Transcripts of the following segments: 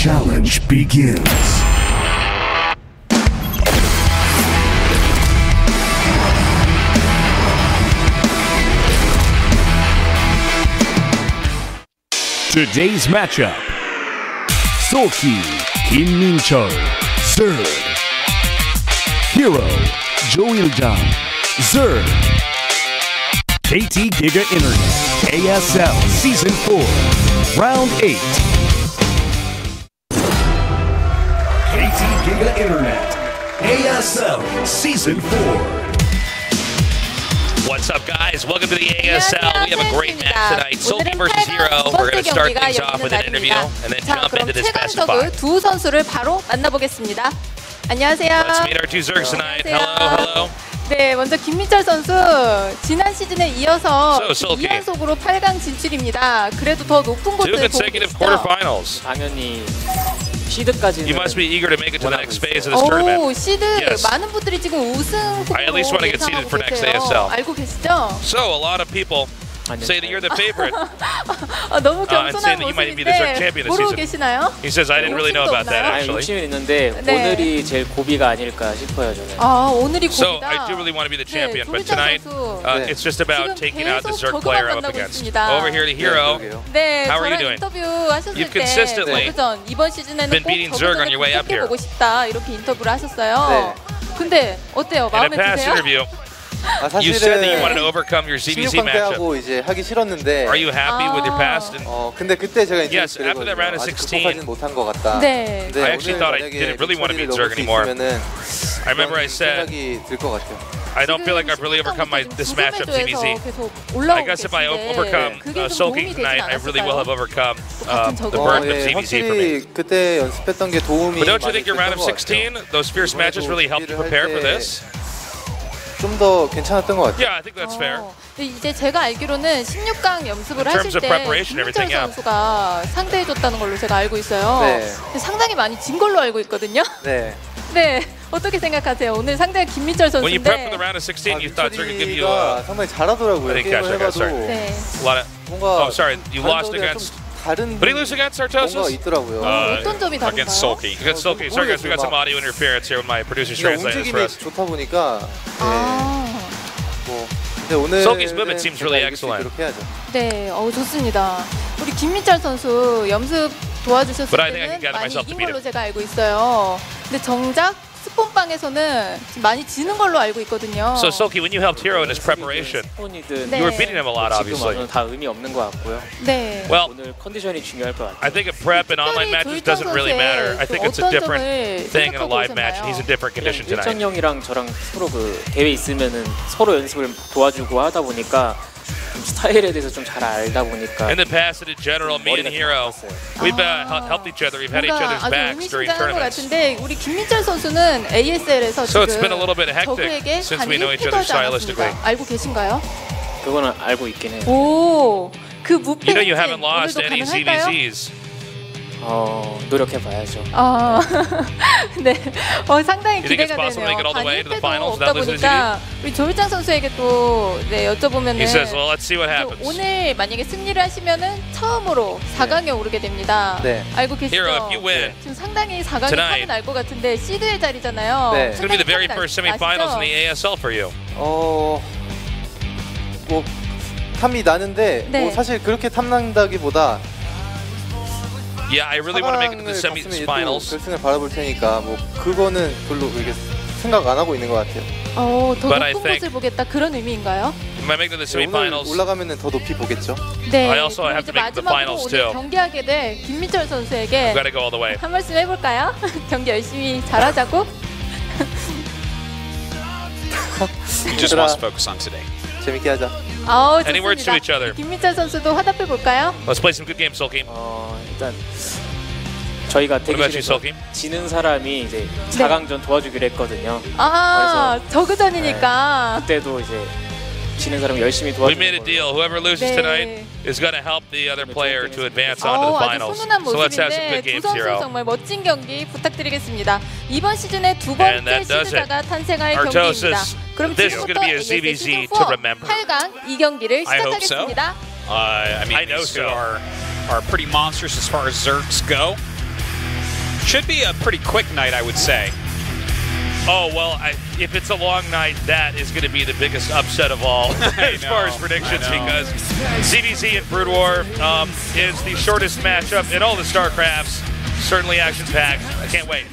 challenge begins. Today's matchup. Seolki, Kim Min-chul, Zerd. Hero, Jo-il-jang, Zerd. KT Giga Internet, ASL Season 4, Round 8. KT Giga Internet, ASL Season 4. What's up, guys? Welcome to the ASL. We have a great match tonight. Seolki versus Hero. We're going to start things off with an interview and then jump into this best of 5. 두 선수를 바로 만나보겠습니다. 안녕하세요. Let's meet our two Zergs tonight. Hello, hello. 네, 먼저 김민철 선수 지난 시즌에 이어서 Seolki. 2연속으로 8강 진출입니다. 그래도 더 높은 곳을 Two 보고 consecutive 계시죠? quarterfinals. 당연히 시드까지는 You must be eager to make it to the next phase of this tournament. 오, 시드 Yes. 많은 분들이 지금 우승 I at least want to get seeded for next ASL. 알고 계시죠? So a lot of people say that you're the favorite. 너무 and saying 겸손한 that you might be the Zerg champion 모습인데 this 모르고 season. 계시나요? He says I didn't really know about that 아, actually. 욕심은 있는데 네. 오늘이 제일 고비가 아닐까 싶어요 저는. 아, 오늘이 So 고비다. I do really want to be the champion, 네, but tonight 조일장 it's just about 지금 taking out the 계속 Zerg player 저그만 up 만나고 against. 있습니다. Over here to Hero. 네, How are you 저랑 doing? 인터뷰 하셨을 You've 때 consistently 저그전 이번 시즌에는 been 꼭 beating Zerg on 저그전을 your way up here. 보고 싶다 이렇게 인터뷰를 하셨어요. 근데 어때요? In a 마음에 past 드세요? interview, 아, you said that you 사실은 wanted to overcome your CBC 16강 matchup. 때하고 이제 하기 싫었는데 Are you happy with your past? And 근데 그때 제가 이제 Yes, after that round of 16, 극복하지는 못한 것 같다. 네. 근데 I actually thought I 오늘 didn't 만약에 really want to beat 민철이를 Zerg 넘을 수 anymore. 있으면은 I remember I 그런 said 생각이 들 것 같아요. I don't feel like I've really overcome this matchup CBC. I guess if I overcome Seolki tonight, I really will have overcome the burden of CBC for me. 확실히 그때 연습했던 게 도움이 But don't you 많이 think your round of 됐던 것 같아요. 16, those fierce matches really helped you prepare for this? 좀 더 괜찮았던 것 같아요. Yeah, I think that's fair. 근데 이제 제가 알기로는 16강 연습을 In 하실 terms of 때 preparation, 김민철 everything, yeah. 선수가 상대해줬다는 걸로 제가 알고 있어요. 네. 근데 상당히 많이 진 걸로 알고 있거든요. 네. 네, 어떻게 생각하세요? 오늘 상대가 김민철 When you prep for the 선수인데 round of 16, you thought Zerg could give you 민철이가 상당히 잘하더라고요. I think 게임을 that's right, 해봐도 네. a lot of. 뭔가 Oh, sorry, you lost 다른 against. 다른 But he lose against 뭔가 Artosis? 있더라고요. 어떤 점이 다른가요? against Seolki. Against Seolki. Sorry guys, we got some audio interference here with my producer's 그냥 translating this for 움직임이 us. 좋다 보니까 근데 오늘 Seolki's movement seems really excellent. 네, 좋습니다. 우리 김민철 선수 연습 도와주셨을 But I think I can 때는 gather 많이 myself to 이긴 beat 걸로 him. 제가 알고 있어요. 근데 정작 스폰방에서는 지금 많이 지는 걸로 알고 있거든요. So Seolki, when you helped Hero in his preparation, 스폰이든 네. you were beating him a lot, 지금 obviously. 와서는 다 의미 없는 것 같고요. 네. Well, 오늘 컨디션이 중요할 것 같아요. I think a prep and online matches doesn't really matter. I think it's a different thing in a live match, and he's in different condition tonight. 일정 형이랑 저랑 서로 그 대회 있으면은 서로 연습을 도와주고 하다 보니까 좀 스타일에 대해서 좀 잘 알다 보니까 In the past, in general, me and Hero, we've helped each other. We've had each other's 아주 backs during 의미심장한 것 tournaments. 같은데 우리 김민철 선수는 ASL에서 So it's 지금 been a little bit hectic 저그에게 since we know each other 하지 않았습니까? stylistically. 알고 계신가요? 그거는 알고 있긴 해요. 오, 그 무패 You know you haven't lost 오늘도 any 가능할까요? CBCs. 노력해봐야죠. 네, 상당히 You think it's 기대가 possible to 되네요. make it all the way to the 반일패도 finals 없다 without losing 보니까 우리 조일장 선수에게 또 여쭤보면은 He says, well, let's see what happens. 오늘 만약에 승리를 하시면은 처음으로 4강에 오르게 됩니다. 네. 알고 계시죠? Hero, if you win, 지금 상당히 4강에 tonight, 타면 알 것 같은데 시드의 자리잖아요. 네. it's going to be the very first semifinals in the ASL for you. 뭐 탐이 나는데 네. 뭐 사실 그렇게 탐난다기보다 Yeah, I really want to make it to the 사강을 갔으면 또 semifinals. 결승을 바라볼 테니까 뭐 그거는 별로 그렇게 생각 안 하고 있는 것 같아요. 더 But I 높은 think- 곳을 보겠다 그런 의미인가요? If I make it to the 오늘 semifinals, 올라가면은 더 높이 보겠죠. 네. I also 그럼 have 이제 to make the 마지막으로 finals 오늘 too. 경기하게 될 김민철 선수에게 I've got to go all the way. 한 말씀 해볼까요? 경기 열심히 잘하자고. He just wants to focus on today. 재밌게 하자. Any words to each 좋습니다. other? 김민철 선수도 화답해 볼까요? Let's play some good games, Seolki. 일단 저희가 What about you, 대기실에서 Seolki? 지는 사람이 이제 4강전 도와주기로 했거든요. 저그전이니까. 그때도 이제 지는 사람이 열심히 We made 도와주는 a 걸로. deal. Whoever loses 네. tonight is going to help the other player to advance on to the 아주 finals. 훈훈한 So let's have some 모습인데 good 두 games, 선수 Hero. 정말 멋진 경기 부탁드리겠습니다. 이번 시즌의 두 And 번째 that does it. 시드자가 탄생할 Artosis, 경기입니다. 그럼 this is 지금부터 gonna be a ASL CBC 시즌 to 4 remember. 8강 이 경기를 I hope so. 시작하겠습니다. I mean, I know these two so. are pretty monstrous as far as Zergs go. Should be a pretty quick night, I would say. Oh, well, if it's a long night, that is going to be the biggest upset of all as far as predictions, because ZVZ and Brood War is the shortest matchup in all the StarCrafts. Certainly action-packed. I can't wait.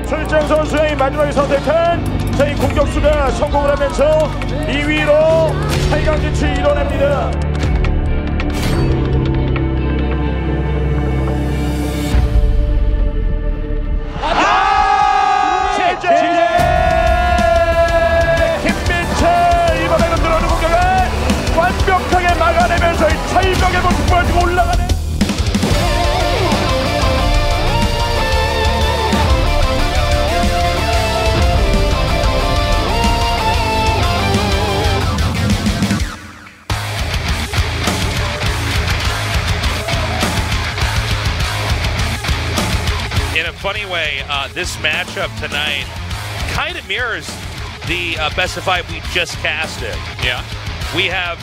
출장 선수의 마지막에 선택한 이 공격수가 성공을 하면서 2위로 8강 진출이 이뤄냅니다. 김민철 이번에는 들어오는 공격을 완벽하게 막아내면서 이 철벽의 모습 보여주고 올라가네. In a funny way, this matchup tonight kind of mirrors the best of 5 we just casted. Yeah. We have,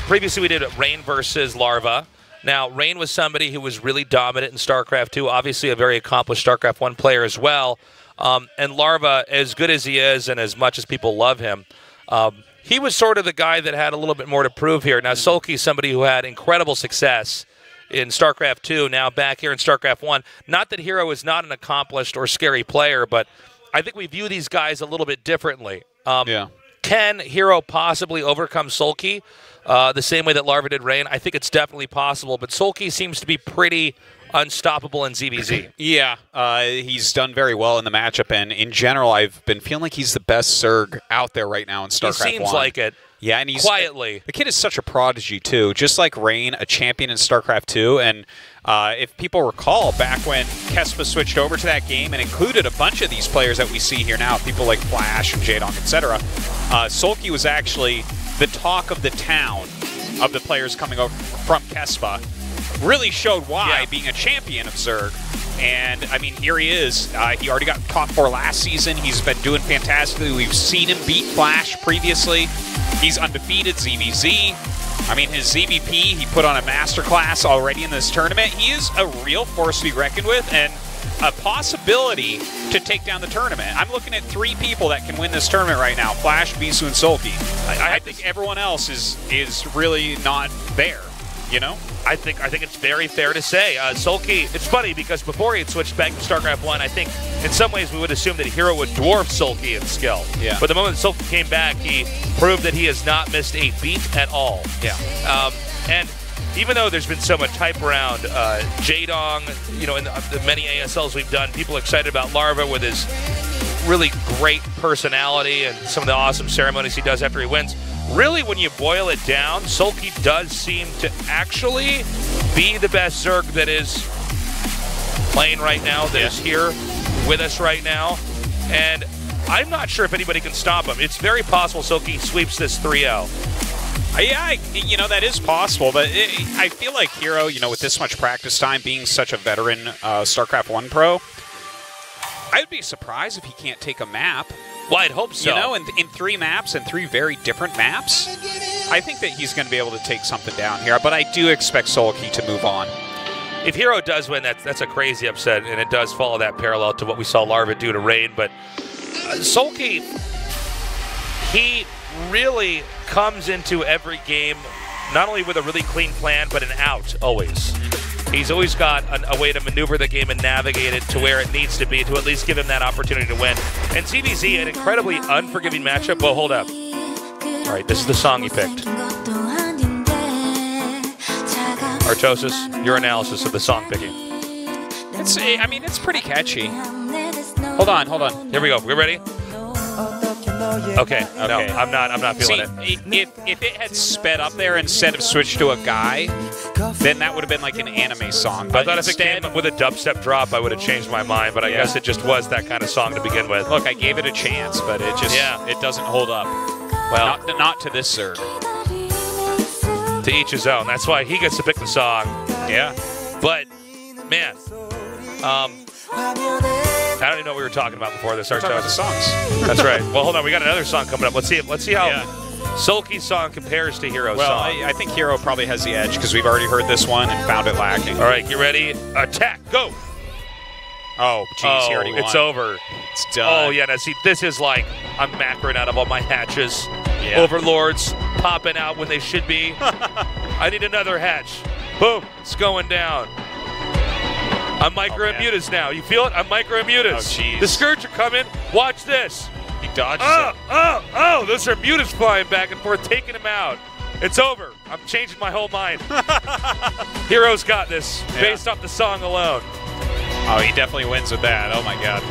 previously we did Rain versus Larva. Now, Rain was somebody who was really dominant in StarCraft 2, obviously a very accomplished StarCraft 1 player as well. And Larva, as good as he is and as much as people love him, he was sort of the guy that had a little bit more to prove here. Now, Sulky is somebody who had incredible success in StarCraft 2, now back here in StarCraft 1. Not that Hero is not an accomplished or scary player, but I think we view these guys a little bit differently. Can Hero possibly overcome Sulky the same way that Larva did Rain? I think it's definitely possible, but Sulky seems to be pretty unstoppable in ZVZ. Yeah, he's done very well in the matchup, and in general, I've been feeling like he's the best Zerg out there right now in StarCraft 1. He seems like it. Yeah, and he's quietly. The kid is such a prodigy too, just like Rain, a champion in StarCraft 2. And if people recall, back when Kespa switched over to that game and included a bunch of these players that we see here now, people like Flash and Jadong, etc., Sulky was actually the talk of the town of the players coming over from Kespa. Really showed why being a champion of Zerg. And, I mean, here he is. He already got top 4 last season. He's been doing fantastically. We've seen him beat Flash previously. He's undefeated ZVZ. I mean, his ZVP, he put on a masterclass already in this tournament. He is a real force to be reckoned with and a possibility to take down the tournament. I'm looking at 3 people that can win this tournament right now: Flash, Bisu, and Sulky. I think everyone else is really not there, you know? I think it's very fair to say. Sulky, it's funny because before he had switched back to StarCraft 1, I think in some ways we would assume that Hero would dwarf Sulky in skill. Yeah. But the moment Sulky came back, he proved that he has not missed a beat at all. Yeah. And even though there's been so much hype around Jadong, you know, in the many ASLs we've done, people excited about Larva with his really great personality and some of the awesome ceremonies he does after he wins. Really, when you boil it down, Sulky does seem to actually be the best Zerg that is playing right now, that is here with us right now. And I'm not sure if anybody can stop him. It's very possible Sulky sweeps this 3-0. Yeah, you know, that is possible, but I feel like Hero, you know, with this much practice time, being such a veteran StarCraft 1 pro, I would be surprised if he can't take a map. Well, I'd hope so. You know, in 3 maps and 3 very different maps, I think that he's going to be able to take something down here, but I do expect Sulky to move on. If Hero does win, that's a crazy upset, and it does follow that parallel to what we saw Larva do to Rain, but Sulky, he really comes into every game not only with a really clean plan, but an out, always. He's always got a way to maneuver the game and navigate it to where it needs to be to at least give him that opportunity to win. And ZVZ, an incredibly unforgiving matchup. Well, hold up. All right, this is the song he picked. Artosis, your analysis of the song picking. I mean, it's pretty catchy. Hold on. Here we go. We ready? Okay. No, I'm not feeling it. If it had sped up there instead of switched to a guy, then that would have been like an anime song. But I thought if it came with a dubstep drop, I would have changed my mind. But I guess it just was that kind of song to begin with. Look, I gave it a chance, but it just it doesn't hold up. Well, not to this Zerg. To each his own. That's why he gets to pick the song. Yeah. But man, I don't even know what we were talking about before this. We're talking about the songs. That's right. Well, hold on. We got another song coming up. Let's see how Sulky's song compares to Hero's Well, song. I think Hero probably has the edge because we've already heard this one and found it lacking. All right, get ready. Attack. Go. Oh, geez, he already won. It's over. It's done. Oh, yeah. Now, see, this is like I'm macroing out of all my hatches. Yeah. Overlords popping out when they should be. I need another hatch. Boom. It's going down. I'm micro-immutas now. You feel it? I'm micro-immutas. Oh, jeez. The Scourge are coming. Watch this. He dodges Oh, it. oh, those are mutas flying back and forth, taking him out. It's over. I'm changing my whole mind. Hero's got this, based off the song alone. Oh, he definitely wins with that. Oh, my God.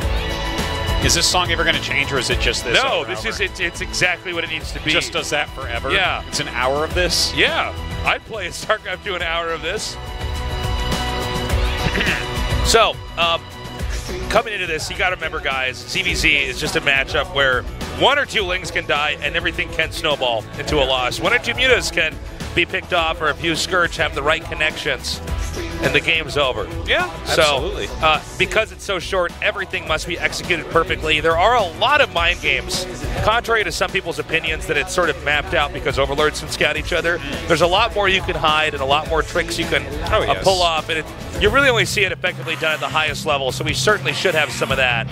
Is this song ever going to change, or is it just this? No, this is it's exactly what it needs to be. Just does that forever? Yeah. It's an hour of this? Yeah. I'd play a StarCraft 2 an hour of this. So, coming into this, you got to remember, guys, ZVZ is just a matchup where 1 or 2 Lings can die and everything can snowball into a loss. 1 or 2 mutas can be picked off, or if you Scourge have the right connections, and the game's over. Yeah, absolutely. So, because it's so short, everything must be executed perfectly. There are a lot of mind games, contrary to some people's opinions that it's sort of mapped out because Overlords can scout each other. There's a lot more you can hide and a lot more tricks you can pull off, and you really only see it effectively done at the highest level, so we certainly should have some of that.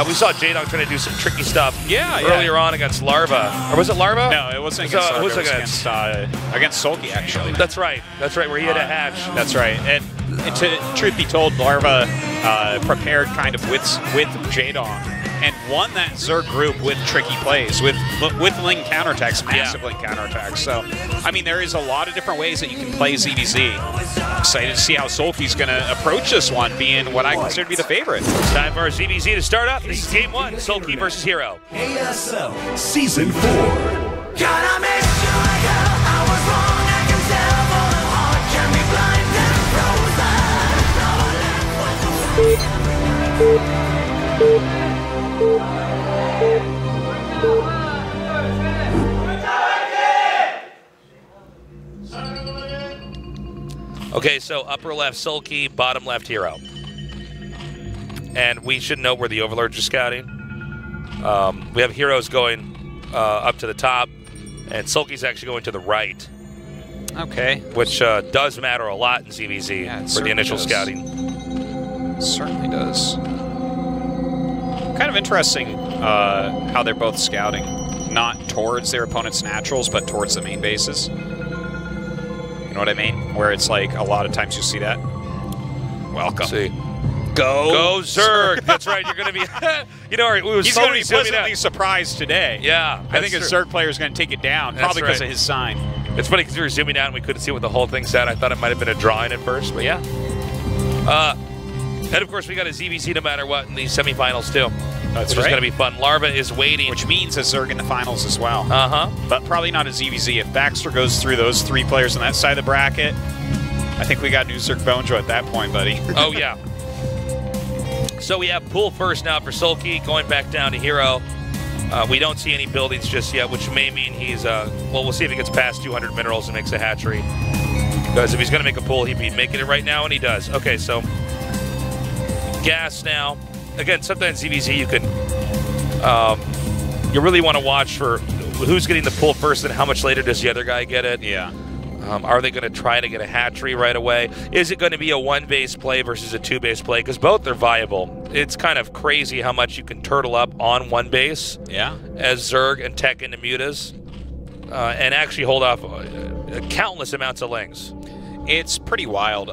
We saw J-Dog trying to do some tricky stuff earlier on against Larva. Or was it Larva? No, it wasn't against Larva. It was against Sulky, actually. That's right, where he had a hatch. That's right. And truth be told, Larva prepared kind of with J-Dog and won that Zerg group with tricky plays, with Ling counterattacks, massive Ling counterattacks. So, I mean, there is a lot of different ways that you can play ZVZ. Excited to see how Sulky's going to approach this one, being what I consider to be the favorite. It's time for our ZVZ to start up. This is Game 1, Sulky versus Hero. ASL Season 4. Gotta make sure I was wrong. I can tell, for the heart can be blind and frozen. Okay, so upper left Sulky, bottom left Hero. And we should know where the Overlords are scouting. We have Heroes going up to the top, and Sulky's actually going to the right. Okay. Which does matter a lot in ZVZ for the initial scouting. It certainly does. Kind of interesting how they're both scouting. Not towards their opponent's naturals, but towards the main bases. You know what I mean? Where it's like a lot of times you see that. Welcome. See. Go Zerg. That's right. You're going to be, you know, he's going to be pleasantly surprised today. Yeah. I think a Zerg player is going to take it down, probably because of his sign. It's funny because we were zooming out and we couldn't see what the whole thing said. I thought it might have been a drawing at first, but yeah. And of course, we got a ZVZ no matter what in these semifinals too. That's which is going to be fun. Larva is waiting. Which means a Zerg in the finals as well. Uh-huh. But probably not a ZVZ. If Baxter goes through those 3 players on that side of the bracket, I think we got new Zerg Bonejo at that point, buddy. Oh, yeah. So we have pool first now for Sulky, going back down to Hero. We don't see any buildings just yet, which may mean he's, well, we'll see if he gets past 200 minerals and makes a hatchery. Because if he's going to make a pool, he'd be making it right now, and he does. Okay, so gas now. Again, sometimes ZVZ you can, you really want to watch for who's getting the pull first and how much later does the other guy get it. Yeah. Are they going to try to get a hatchery right away? Is it going to be a 1-base play versus a 2-base play? Because both are viable. It's kind of crazy how much you can turtle up on 1 base as Zerg and tech into mutas and actually hold off countless amounts of Lings. It's pretty wild.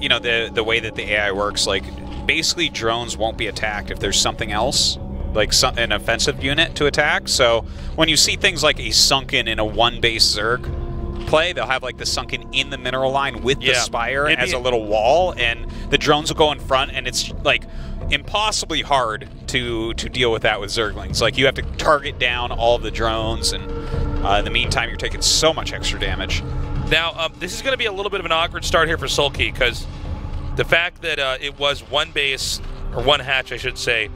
You know, the way that the AI works, like, basically drones won't be attacked if there's something else, like an offensive unit to attack. So when you see things like a sunken in a 1-base Zerg play, they'll have like the sunken in the mineral line with the spire as a little wall, and the drones will go in front, and it's like impossibly hard to deal with that with Zerglings. Like, you have to target down all of the drones, and in the meantime you're taking so much extra damage. Now, this is going to be a little bit of an awkward start here for Sulky, because the fact that it was 1 base, or 1 hatch, I should say,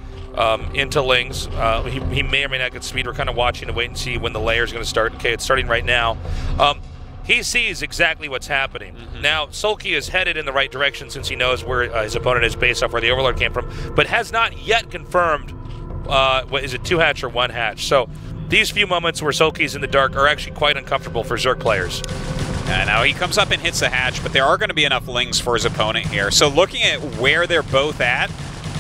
into Lings, he may or may not get speed. We're kind of watching to wait and see when the layer is going to start. Okay, it's starting right now. He sees exactly what's happening. Now, Sulky is headed in the right direction since he knows where his opponent is based off where the Overlord came from, but has not yet confirmed, what is it, 2 hatch or 1 hatch. So these few moments where Sulky's in the dark are actually quite uncomfortable for Zerg players. Now he comes up and hits the hatch, but there are going to be enough lings for his opponent here. So looking at where they're both at,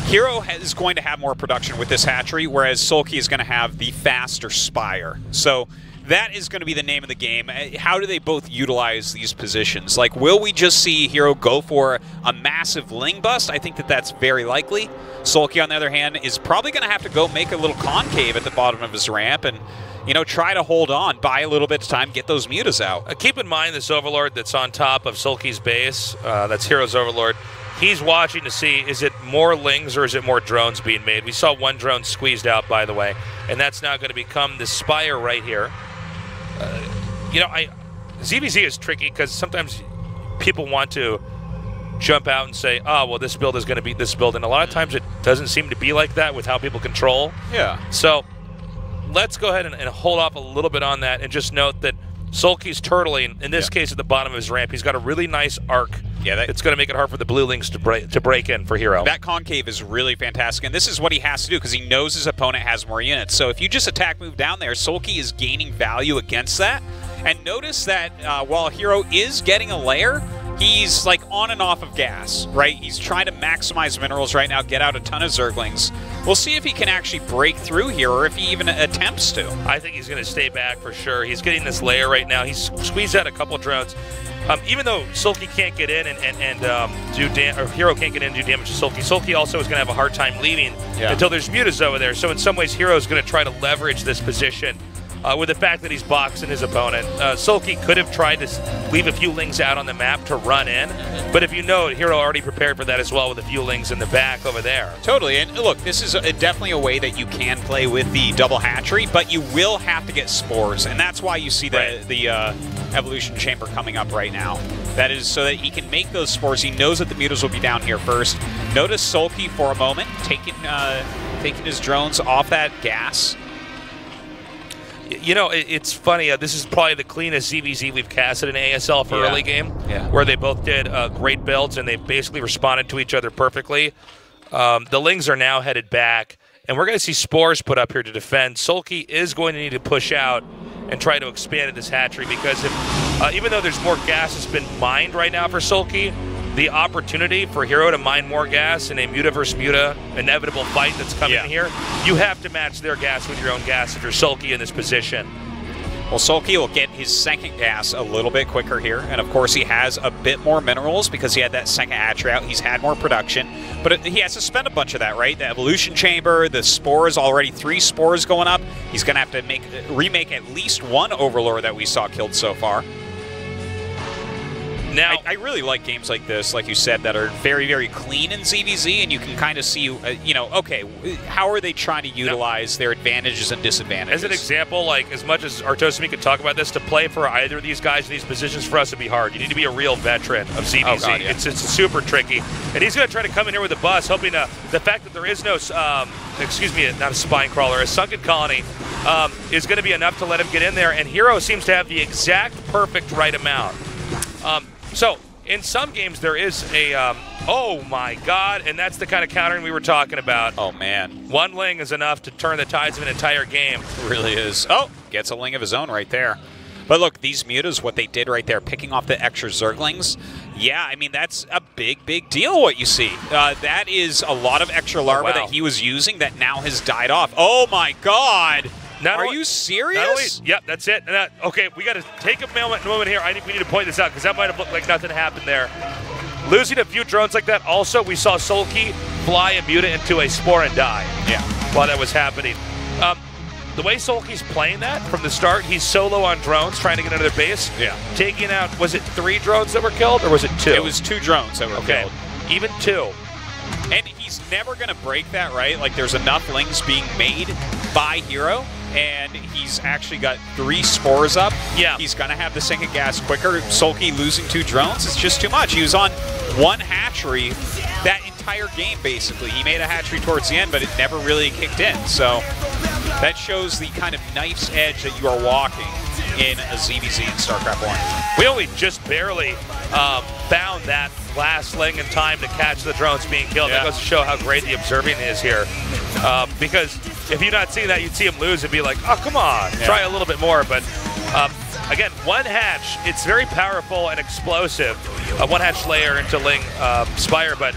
Hero is going to have more production with this hatchery, whereas Sulky is going to have the faster Spire. So that is going to be the name of the game. How do they both utilize these positions? Like, will we just see Hero go for a massive ling bust? I think that that's very likely. Sulky, on the other hand, is probably going to have to go make a little concave at the bottom of his ramp and, you know, try to hold on, buy a little bit of time, get those mutas out. Keep in mind this Overlord that's on top of Sulky's base, that's Hero's Overlord. He's watching to see, is it more lings or is it more drones being made? We saw one drone squeezed out, by the way, and that's now going to become the Spire right here. You know, ZVZ is tricky because sometimes people want to jump out and say, oh, well, this build is going to beat this build, and a lot of times it doesn't seem to be like that with how people control. Yeah. So let's go ahead and hold off a little bit on that and just note that Sulky's turtling, in this case at the bottom of his ramp. He's got a really nice arc. Yeah, it's going to make it hard for the blue lings to break in for Hero. That concave is really fantastic, and this is what he has to do because he knows his opponent has more units. So if you just attack move down there, Sulky is gaining value against that. And notice that while Hero is getting a layer, he's like on and off of gas, right? He's trying to maximize minerals right now, get out a ton of Zerglings. We'll see if he can actually break through here or if he even attempts to. I think he's going to stay back for sure. He's getting this layer right now. He's squeezed out a couple of drones. Even though Sulky can't get in and do or Hero can't get in and do damage to Sulky, Sulky also is going to have a hard time leaving until there's mutas over there. So in some ways, Hero is going to try to leverage this position with the fact that he's boxing his opponent. Sulky could have tried to leave a few lings out on the map to run in, but if you know, Hero already prepared for that as well with a few lings in the back over there. Totally, and look, this is definitely a way that you can play with the double hatchery, but you will have to get spores, and that's why you see the evolution chamber coming up right now. That is so that he can make those spores. He knows that the mutas will be down here first. Notice Sulky for a moment taking his drones off that gas. You know, it's funny. This is probably the cleanest ZVZ we've casted in ASL for early game, where they both did great builds and they basically responded to each other perfectly. The lings are now headed back, and we're going to see spores put up here to defend. Sulky is going to need to push out and try to expand at this hatchery because if, even though there's more gas that's been mined right now for Sulky, the opportunity for Hero to mine more gas in a muta versus muta inevitable fight that's coming in here, you have to match their gas with your own gas if you're Sulky in this position. Well, Sulky will get his second gas a little bit quicker here, and of course he has a bit more minerals because he had that second hatchery out. He's had more production, but he has to spend a bunch of that, right? The evolution chamber, the spores, already 3 spores going up. He's going to have to remake at least one Overlord that we saw killed so far. Now, I really like games like this, like you said, that are very, very clean in ZVZ, and you can kind of see, you know, okay, how are they trying to utilize their advantages and disadvantages? As an example, like, as much as Artos and me could talk about this, to play for either of these guys in these positions for us would be hard. You need to be a real veteran of ZVZ. Oh God, yeah. It's super tricky. And he's going to try to come in here with a bus, hoping the fact that there is no, excuse me, not a spine crawler, a sunken colony, is going to be enough to let him get in there. And Hero seems to have the exact perfect right amount. So, in some games, there is a, oh my God, and that's the kind of countering we were talking about. Oh, man. One ling is enough to turn the tides of an entire game. It really is. Oh, gets a ling of his own right there. But look, these mutas, what they did right there, picking off the extra Zerglings, yeah, I mean, that's a big, big deal what you see. That is a lot of extra larvae that he was using that now has died off. Oh, my God. Are you serious? Yep, that's it. Okay, we got to take a moment here. We need to point this out because that might have looked like nothing happened there. Losing a few drones like that. Also, we saw Sulky fly a muta into a spore and die. Yeah. While that was happening. The way Sulky's playing that from the start, he's solo on drones trying to get into their base. Yeah. Taking out, was it 3 drones that were killed or was it 2? It was 2 drones that were killed. Even 2. And he's never going to break that, right? Like, there's enough lings being made by Hero, and he's actually got 3 spores up. Yeah. He's going to have the second gas quicker. Sulky losing 2 drones, it's just too much. He was on 1 hatchery that entire game, basically. He made a hatchery towards the end, but it never really kicked in. So that shows the kind of knife's edge that you are walking in a ZVZ in StarCraft 1. We only just barely found that last ling in time to catch the drones being killed. That goes to show how great the observing is here. Because if you're not seeing that, you'd see him lose and be like, oh, come on, try a little bit more. But again, one hatch, it's very powerful and explosive. A one hatch layer into Ling Spire, but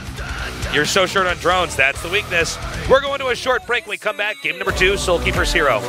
you're so short on drones. That's the weakness. We're going to a short break. When we come back, game number 2, Soulkeeper's Hero.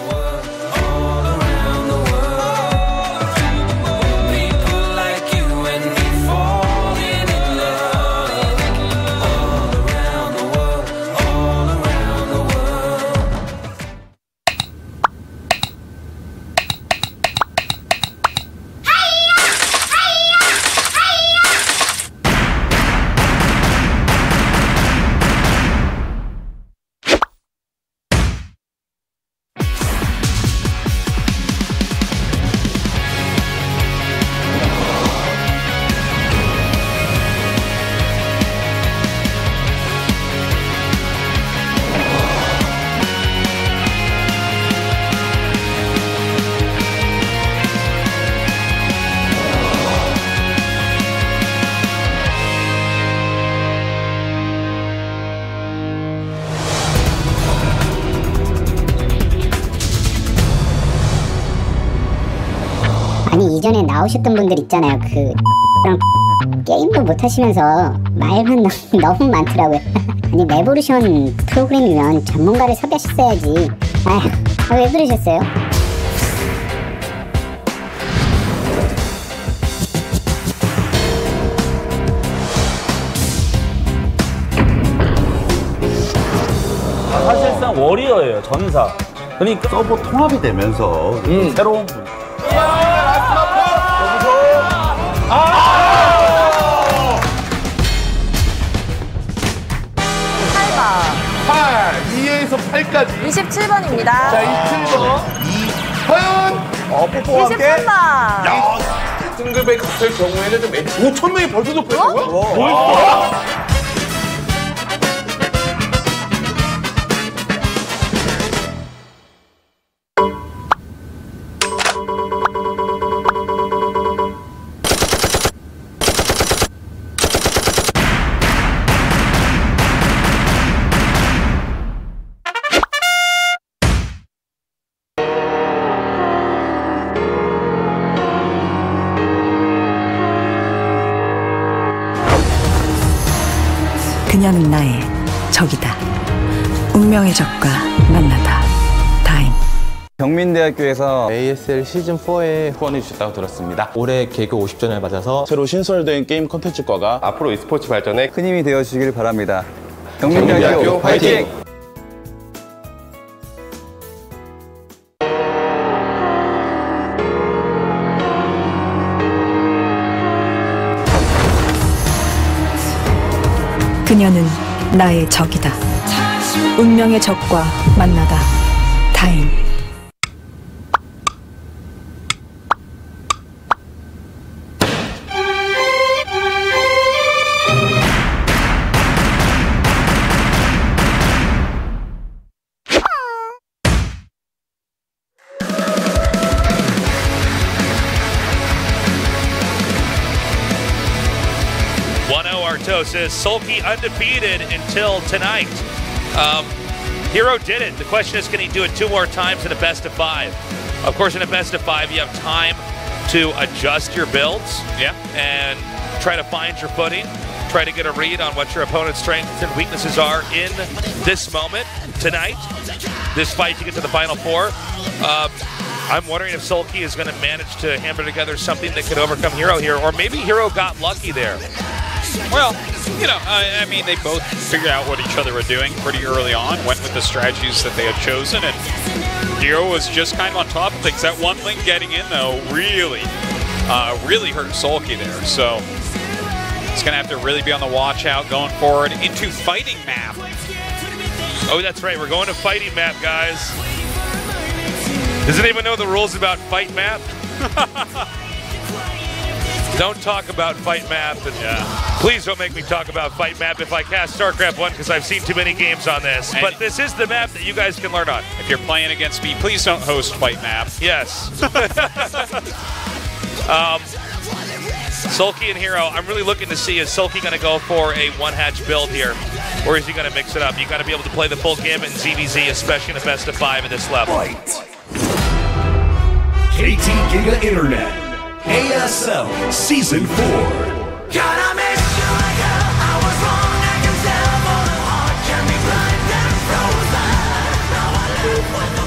아니 이전에 나오셨던 분들 있잖아요. 그 게임도 못 하시면서 말만 너무 많더라고요. 아니 레보루션 프로그램이면 전문가를 섭외하셨어야지. 아휴, 왜 그러셨어요? 사실상 워리어예요. 전사. 그러니까 서버 통합이 되면서 새로운 팔바 8, 2에서 8까지. 27번입니다. 자, 27번. 이서연. 뽀뽀와 함께. 23번. 야, 등급에 갔을 경우에는 좀 5,000명이 벌써 높였다고요? 그녀는 나의 적이다. 운명의 적과 만나다. 타임. 경민대학교에서 ASL 시즌4에 후원해 주셨다고 들었습니다. 올해 개교 50주년을 맞아서 새로 신설된 게임 콘텐츠과가 앞으로 e스포츠 발전에 큰 힘이 되어주시길 바랍니다. 경민대학교 화이팅! 그녀는 나의 적이다. 운명의 적과 만나다. 타임. Says Sulky undefeated until tonight. Hero did it. The question is, can he do it 2 more times in a best of 5? Of course, in a best of 5, you have time to adjust your builds and try to find your footing, try to get a read on what your opponent's strengths and weaknesses are in this moment tonight, this fight to get to the Final 4. I'm wondering if Sulky is going to manage to hammer together something that could overcome Hero here, or maybe Hero got lucky there. Well, you know, I mean, they both figured out what each other were doing pretty early on, went with the strategies that they had chosen, and Hero was just kind of on top of things. That one link getting in, though, really hurt Sulky there. So he's going to have to really be on the watch out going forward into fighting map. Oh, that's right. We're going to fighting map, guys. Does anyone know the rules about fight map? Don't talk about fight map, and please don't make me talk about fight map if I cast StarCraft 1 because I've seen too many games on this. And but this is the map that you guys can learn on. If you're playing against me, please don't host fight map. Yes. Sulky and Hero, I'm really looking to see, is Sulky going to go for a one-hatch build here? or is he going to mix it up? You got to be able to play the full gamut in ZVZ, especially in a best of 5 at this level. KT Giga Internet, ASL Season 4. Gotta make sure I go. I was wrong, I can tell, for the heart can be blind and frozen. Now I live with the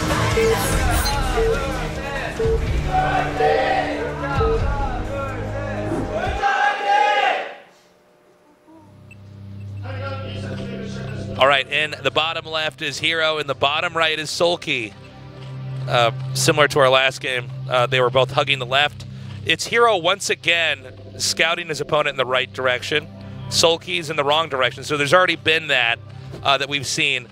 All right, in the bottom left is Hero, in the bottom right is Sulky. Similar to our last game, they were both hugging the left. It's Hero once again scouting his opponent in the right direction. Sulky's in the wrong direction. So there's already been that that we've seen.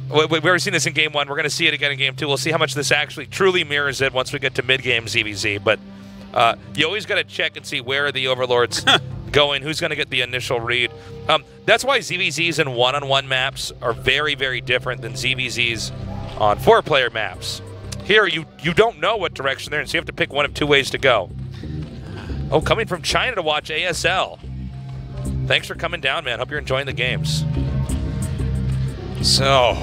We've already seen this in Game 1. We're going to see it again in Game 2. We'll see how much this actually truly mirrors it once we get to mid-game ZVZ. But you always got to check and see where are the Overlords going, who's going to get the initial read. That's why ZVZs in one-on-one maps are very, very different than ZVZs on 4-player maps. Here, you don't know what direction they're in, so you have to pick one of 2 ways to go. Oh, coming from China to watch ASL. Thanks for coming down, man. Hope you're enjoying the games. So,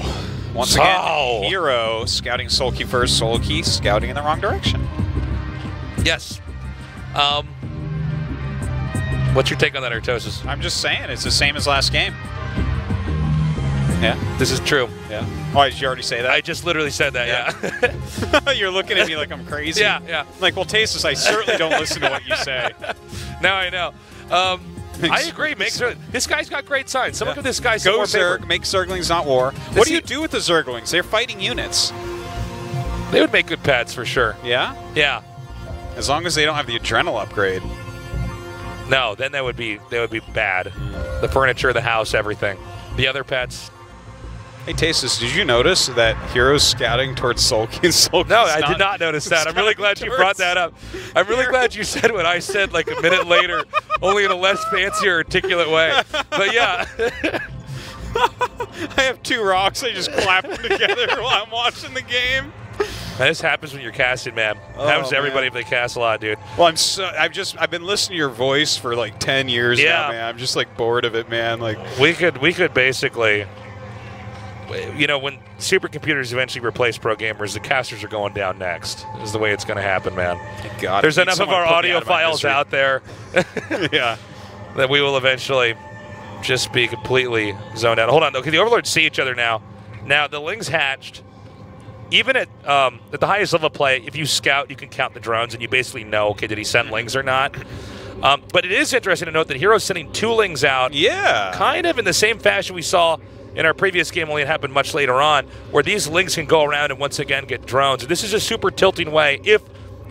once again, Hero scouting Sulky first, Sulky scouting in the wrong direction. Yes. What's your take on that, Artosis? I'm just saying, it's the same as last game. Yeah. This is true. Yeah. Oh, did you already say that? I just literally said that, yeah. You're looking at me like I'm crazy. Yeah, yeah. Like, well, Tasteless, I certainly don't listen to what you say. Now I know. I agree. This guy's got great signs. Someone give this guy some more paper. Zerg, make Zerglings not war. What do you do with the Zerglings? They're fighting units. They would make good pets for sure. Yeah? Yeah. As long as they don't have the Adrenal upgrade. No, then they would be bad. The furniture, the house, everything. The other pets. Hey, Tasteless, did you notice that Hero's scouting towards Sulky and Sulky's No, I did not notice that. I'm really glad you brought that up. I'm really glad you said what I said like a minute later, only in a less fancy or articulate way. But yeah. I have 2 rocks. I just clap them together while I'm watching the game. This happens when you're casting, man. It happens to everybody if they cast a lot, dude. Well, I've been listening to your voice for like 10 years now, man. I'm just like bored of it, man. Like we could basically, you know, when supercomputers eventually replace pro gamers, the casters are going down next. Is the way it's going to happen, man. God, there's enough of our audio files out there yeah, that we will eventually just be completely zoned out. Hold on, though. Okay, the Overlords see each other now. Now, the Lings hatched. Even at the highest level of play, if you scout, you can count the drones, and you basically know, okay, did he send Lings or not? But it is interesting to note that Hero's sending 2 Lings out. Yeah. Kind of in the same fashion we saw in our previous game, only it happened much later on, where these Lings can go around and once again get drones. This is a super tilting way if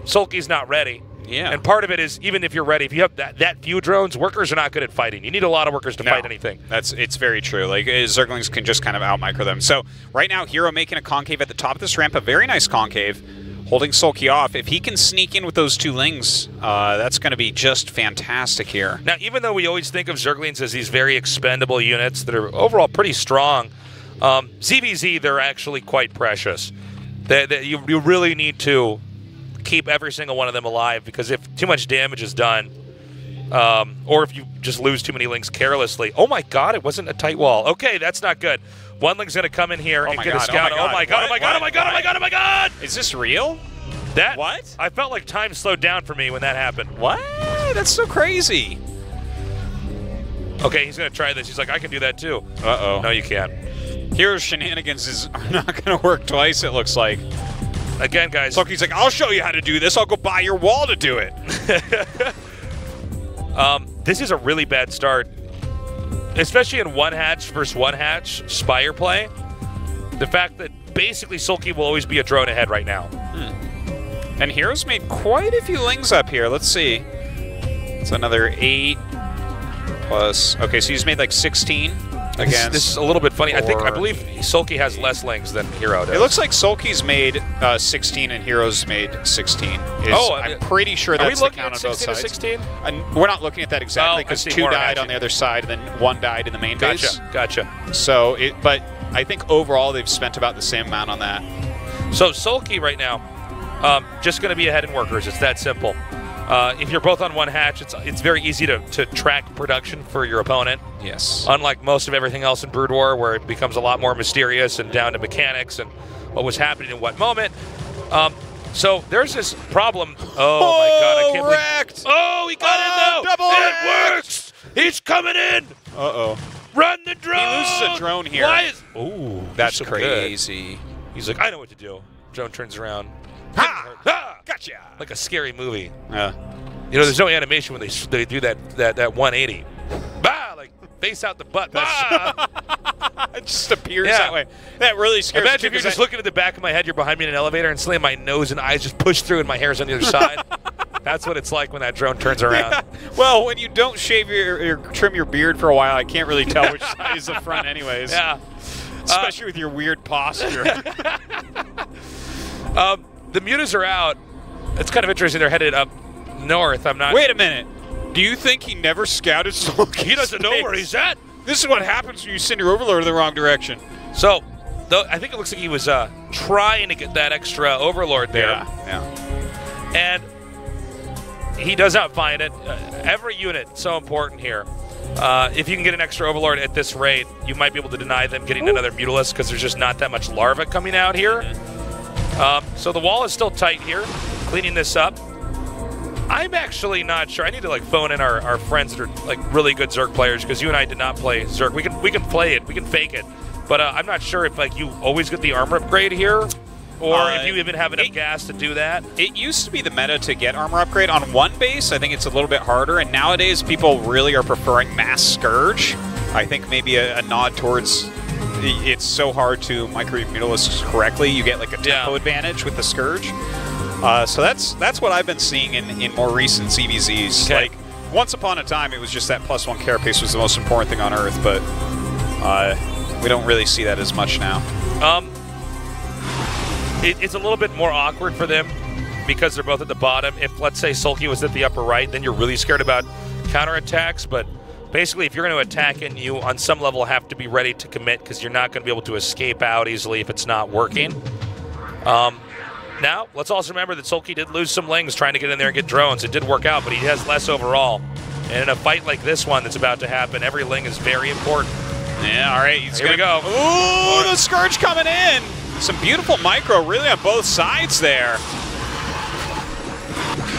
Sulky's not ready. Yeah. And part of it is, even if you're ready, if you have that few drones, workers are not good at fighting. You need a lot of workers to fight anything. It's very true. Like, Zerglings can just kind of out-micro them. So, right now, Hero making a concave at the top of this ramp, a very nice concave, holding Sulky off. If he can sneak in with those 2 Lings, that's going to be just fantastic here. Now, even though we always think of Zerglings as these very expendable units that are overall pretty strong, ZVZ, they're actually quite precious. You really need to keep every single one of them alive, because if too much damage is done, or if you just lose too many Lings carelessly. Oh my god, it wasn't a tight wall. Okay, that's not good. One Ling's going to come in here and get a scout. Oh my god, oh my god, oh my god, oh my god, oh my god! Is this real? What? I felt like time slowed down for me when that happened. What? That's so crazy. Okay, he's going to try this. He's like, I can do that too. Uh-oh. No, you can't. Hero's shenanigans are not going to work twice, it looks like. Again, guys. Sulky's like, I'll show you how to do this. I'll go buy your wall to do it. This is a really bad start, especially in 1 hatch versus 1 hatch Spire play. The fact that basically Sulky will always be a drone ahead right now. And Hero's made quite a few Lings up here. Let's see. It's another 8 plus. Okay, so he's made like 16. Against this is a little bit funny. I believe Sulky has less Lings than Hero does. It looks like Sulky's made 16 and Hero's made 16. I'm pretty sure that's the count on both sides. 16? We're not looking at that exactly because 2 died on the other side, and then 1 died in the main base. Gotcha. So, but I think overall they've spent about the same amount on that. So Sulky right now, just going to be ahead in workers. It's that simple. if you're both on one hatch, it's very easy to track production for your opponent. Yes. Unlike most of everything else in Brood War, where it becomes a lot more mysterious and down to mechanics and what was happening in what moment. So there's this problem. Oh my God! I can't wrecked. believe. Oh, he got in though. Double it works. He's coming in. Uh-oh. Run the drone. He loses a drone here. Why is? Ooh, that's crazy. Good. He's like, I know what to do. Drone turns around. Ha! Ha! Gotcha. Like a scary movie. Yeah. You know, there's no animation when they do that 180. Bah! Like face out the butt. Bah! It just appears that way. That really scares me. Imagine if you're just looking at the back of my head, you're behind me in an elevator, and suddenly my nose and eyes just push through and my hair's on the other side. That's what it's like when that drone turns around. Yeah. Well, when you don't shave trim your beard for a while, I can't really tell which side is the front anyways. Yeah. Especially with your weird posture. The mutas are out. It's kind of interesting. They're headed up north. I'm not. Wait a minute. Do you think he never scouted Slowkey's He doesn't know where he's at. This is what happens when you send your Overlord in the wrong direction. So, I think it looks like he was trying to get that extra Overlord there. Yeah. And he does not find it. Every unit, so important here. If you can get an extra Overlord at this rate, you might be able to deny them getting another Mutalisk because there's just not that much larva coming out here. So the wall is still tight here, cleaning this up. I'm actually not sure. I need to like phone in our friends that are like really good Zerg players because you and I did not play Zerg. We can play it, we can fake it, but I'm not sure if like you always get the armor upgrade here, or if you even have enough gas to do that. It used to be the meta to get armor upgrade on one base. I think it's a little bit harder, and nowadays people really are preferring Mass Scourge. I think maybe a nod towards it's so hard to micro Mutalisks correctly. You get like a tempo advantage with the Scourge. So that's what I've been seeing in more recent CVZs. Okay. Like once upon a time, it was just that +1 carapace was the most important thing on Earth, but we don't really see that as much now. It's a little bit more awkward for them because they're both at the bottom. If let's say Sulky was at the upper right, then you're really scared about counterattacks. But basically, if you're going to attack and you on some level have to be ready to commit because you're not going to be able to escape out easily if it's not working. Now, let's also remember that Sulky did lose some Lings trying to get in there and get drones. It did work out, but he has less overall. And in a fight like this one that's about to happen, every Ling is very important. Yeah, all right. Here we go. Ooh, the Scourge coming in. Some beautiful micro really on both sides there.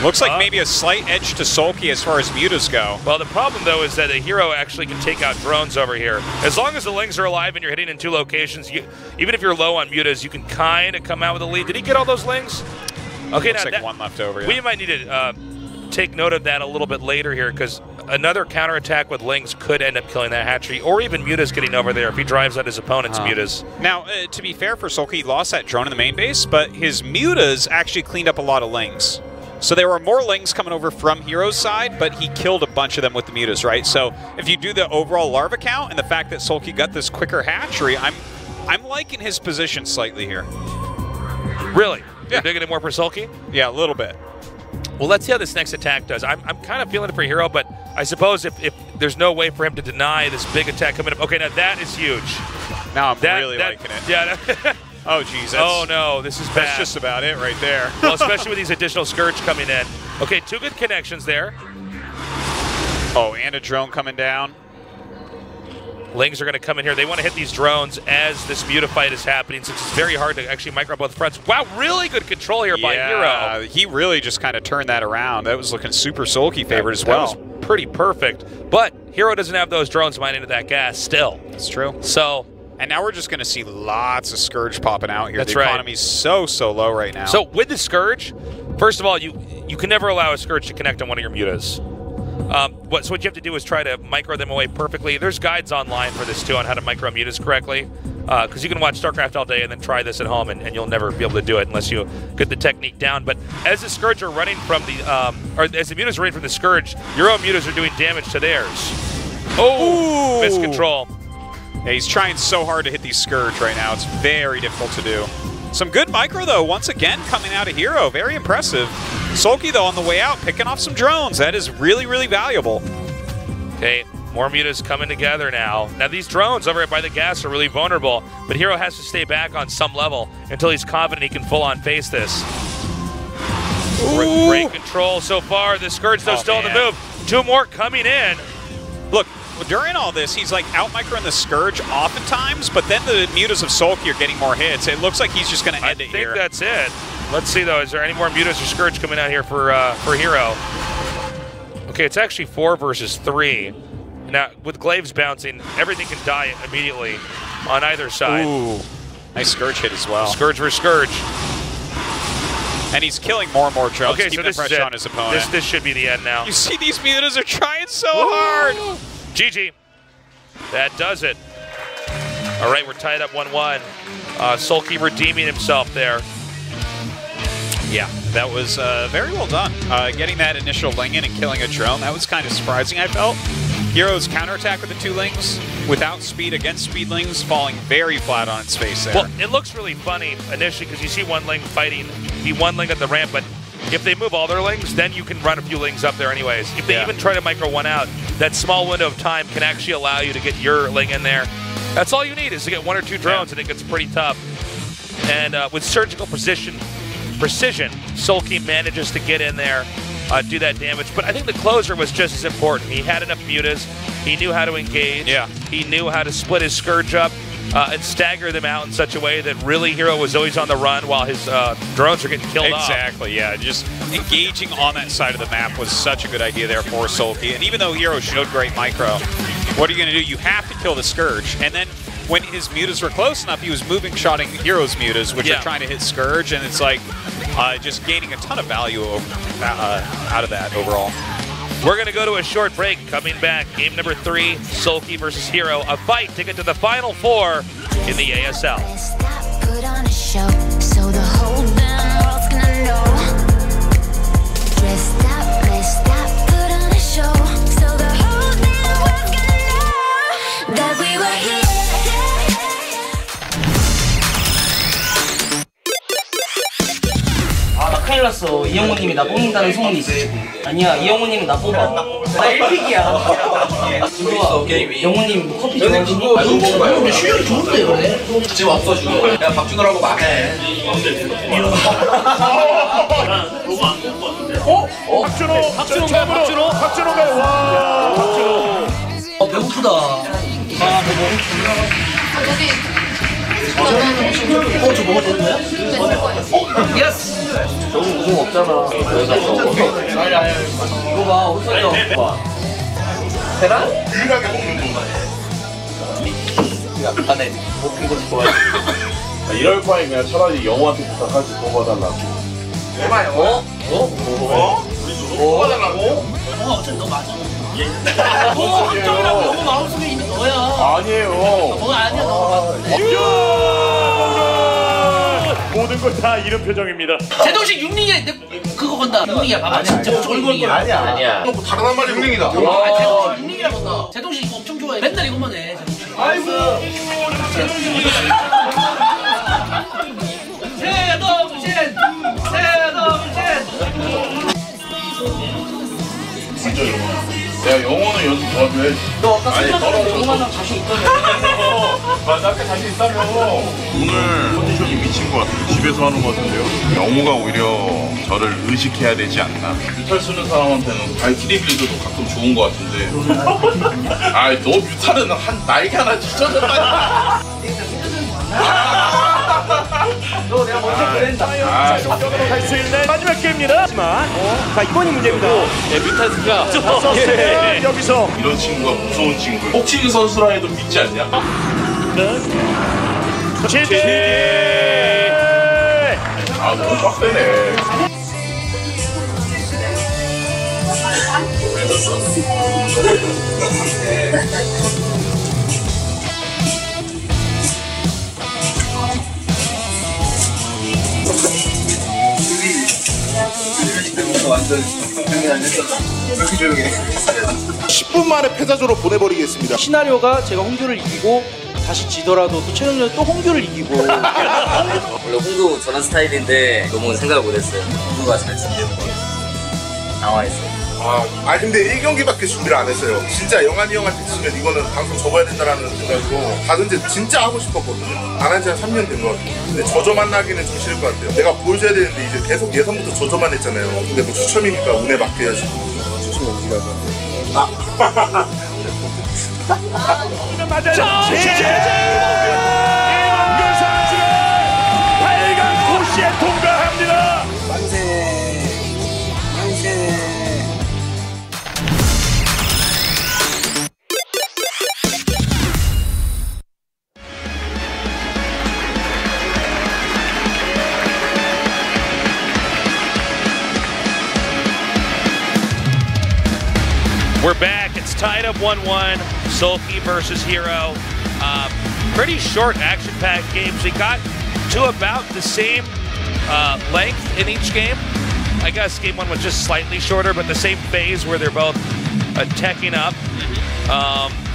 Looks like maybe a slight edge to Sulky as far as mutas go. Well, the problem, though, is that a hero actually can take out drones over here. As long as the Lings are alive and you're hitting in 2 locations, even if you're low on mutas, you can kind of come out with a lead. Did he get all those Lings? Okay, looks now like one left over. Yeah. We might need to take note of that a little bit later here because another counterattack with Lings could end up killing that hatchery, or even mutas getting over there if he drives out his opponent's mutas. Now, to be fair for Sulky, he lost that drone in the main base, but his mutas actually cleaned up a lot of Lings. So there were more Lings coming over from Hero's side, but he killed a bunch of them with the mutas, right? So if you do the overall larva count and the fact that Sulky got this quicker hatchery, I'm liking his position slightly here. Really? You're digging it more for Sulky? Yeah, a little bit. Well, let's see how this next attack does. I'm kind of feeling it for Hero, but I suppose if there's no way for him to deny this big attack coming up. Okay, now that is huge. Now I'm really liking it. Yeah. Oh, geez. Oh, no. This is bad. That's just about it right there. Well, especially with these additional Scourge coming in. Okay, 2 good connections there. Oh, and a drone coming down. Lings are going to come in here. They want to hit these drones as this muta fight is happening, since it's very hard to actually micro both fronts. Wow, really good control here by Hero. He really just kind of turned that around. That was looking super Sulky favored as well. That was pretty perfect. But Hero doesn't have those drones mining into that gas still. That's true. So... And now we're just going to see lots of Scourge popping out here. That's the economy's so low right now. So with the Scourge, first of all, you can never allow a Scourge to connect on one of your mutas. So what you have to do is try to micro them away perfectly. There's guides online for this too on how to micro mutas correctly. Because you can watch StarCraft all day and then try this at home, and you'll never be able to do it unless you get the technique down. But as the Scourge are running from the, or as the mutas are running from the Scourge, your own mutas are doing damage to theirs. Oh, miscontrol. Yeah, he's trying so hard to hit these Scourge right now. It's very difficult to do. Some good micro, though, once again, coming out of Hero. Very impressive. Sulky, though, on the way out, picking off some drones. That is really, really valuable. Okay, more mutas coming together now. Now, these drones over by the gas are really vulnerable, but Hero has to stay back on some level until he's confident he can full-on face this. Great control so far. The Scourge, though, still in the move. 2 more coming in. Look, during all this, he's like out-microing the Scourge oftentimes, but then the mutas of Sulky are getting more hits. It looks like he's just going to end it here. I think that's it. Let's see, though. Is there any more mutas or Scourge coming out here for Hero? Okay, it's actually 4 versus 3. Now, with Glaives bouncing, everything can die immediately on either side. Ooh, nice Scourge hit as well. Scourge versus Scourge. And he's killing more and more drones, okay, keeping so this the is pressure it. on his opponent. This should be the end now. You see these mutas are trying so hard. GG. That does it. All right, we're tied up 1-1. Sulky redeeming himself there. Yeah, that was very well done. Getting that initial ling in and killing a drone, that was kind of surprising, I felt. Hero's counterattack with the 2 lings, without speed against speedlings, falling very flat on its face there. Well, it looks really funny initially because you see 1 ling fighting the 1 ling at the ramp, but if they move all their lings, then you can run a few lings up there anyways. If they even try to micro 1 out, that small window of time can actually allow you to get your ling in there. That's all you need is to get 1 or 2 drones, and it gets pretty tough. And with surgical precision, Sulky manages to get in there, do that damage. But I think the closer was just as important. He had enough mutas. He knew how to engage. Yeah. He knew how to split his Scourge up and stagger them out in such a way that really Hero was always on the run while his drones are getting killed off. Exactly, yeah. Just engaging on that side of the map was such a good idea there for Sulky. And even though Hero showed great micro, what are you going to do? You have to kill the Scourge. And then when his mutas were close enough, he was moving, shotting Hero's mutas, which are trying to hit Scourge, and it's like just gaining a ton of value out of that overall. We're going to go to a short break. Coming back, game number 3, Sulky versus Hero. A fight to get to the Final 4 in the ASL. Put on a show so the whole damn world's gonna know. Dressed up, put on a show so the whole damn world's gonna know that we were here. 아, 나 큰일 났어. 이영호님이 나 뽑는다는 소문이 있어. 아니야, 이영호님은 나 뽑아. 나 1픽이야. 재밌어, 게임이. 영호님 커피 좋아해. 누구 뽑은 거야? 근데 실력이 좋은데, 그래? 지금 없어, 지금. 야, 박준호라고 말해. 박준호가 와. 박준호. 배고프다. 아, 저 먹어도 되는 거야? 예스! 저거 우승 없잖아. 이거 봐, 어디서 봐. 계란? 유일하게 먹는 거. 안에 먹힌 거 좋아해. 이럴 바에 그냥 차라리 영호한테 부탁하지 뽑아달라고. 해봐요. 뽑아달라고? 영호가 어차피 너 맞아. 너 확정이라고 영호 마음속에 있는 너야. 아니에요. 너 아니야, 너 모든 걸 다 이런 표정입니다. 제동식 6링에 그거 건다. 6링이야, 봐봐. 진짜 무조건 6링이야. 아니야. 뭐 다른 한 마리 6링이다. 제동식 6링이라 건다. 제동식 이거 엄청 좋아해. 맨날 이것만 해, 제동식. 아이고. 진짜 야, 영호는 연습 도와줘야지. 너 아까 생각하는 영호만 자신 있다며. 맞아, 아까 자신 있다며. 오늘 컨디션이 미친 것 같아요. 집에서 하는 것 같은데요. 영호가 오히려 저를 의식해야 되지 않나. 뮤탈 쓰는 사람한테는 발키리 빌드도 가끔 좋은 것 같은데. 아, 너 뮤탈은 한 날개 하나 찢어졌다니까. 너 내가 먼저 그랬다. 자, 역전으로 갈 수 있는 마지막 게임입니다. 하지만 자, 이번이 문제입니다. 네, 뮤탈스가 여기서 이런 친구가 무서운 친구예요. 복싱 선수라 해도 믿지 않냐? 아, 너무 빡세네. 완전 조용히 안 했어. 그렇게 조용해. 10분 만에 패자조로 보내버리겠습니다. 시나리오가 제가 홍규를 이기고 다시 지더라도 또 최종적으로 또 홍규를 이기고. 원래 홍규 저런 스타일인데 너무 생각을 못했어요. 홍규가 잘 준비해서. 나와 있어요. 아 근데 1경기밖에 준비를 안 했어요. 진짜 영환이 형한테 지면 이거는 방송 접어야 된다라는 생각으로 받은데 진짜 하고 싶었거든요. 안 한 지 한 3년 된 것 같아요. 근데 저저 만나기는 좀 싫을 것 같아요. 내가 보여줘야 되는데 이제 계속 예선부터 저저만 했잖아요. 근데 뭐 추첨이니까 운에 맡겨야지. 추첨 어떻게 할 건데? 맞아요. 이몽규 선수가 8강 고시에 통과합니다. 만세. 만세. We're back. It's tied up 1-1. Sulky versus Hero. Pretty short action-packed games. They got to about the same length in each game. I guess game one was just slightly shorter, but the same phase where they're both teching up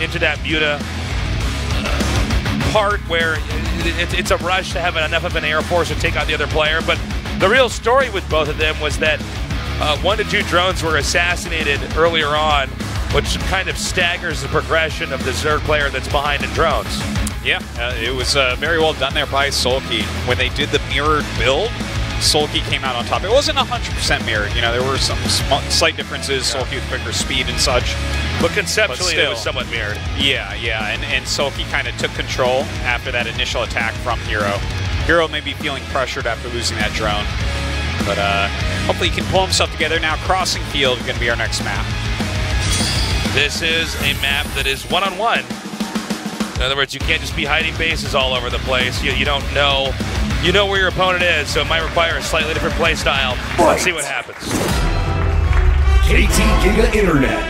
into that Muta part where it's a rush to have enough of an air force to take out the other player. But the real story with both of them was that 1 to 2 drones were assassinated earlier on, which kind of staggers the progression of the Zerg player that's behind in drones. Yeah, it was very well done there by Sulky. When they did the mirrored build, Sulky came out on top. It wasn't 100% mirrored. You know, there were some slight differences. Sulky with quicker speed and such. But conceptually, it was somewhat mirrored. Yeah, and Sulky kind of took control after that initial attack from Hero. Hero may be feeling pressured after losing that drone. But hopefully he can pull himself together. Now crossing field is going to be our next map. This is a map that is one-on-one. In other words, you can't just be hiding bases all over the place. You don't know. You know where your opponent is, so it might require a slightly different play style. Let's see what happens. KT Giga Internet,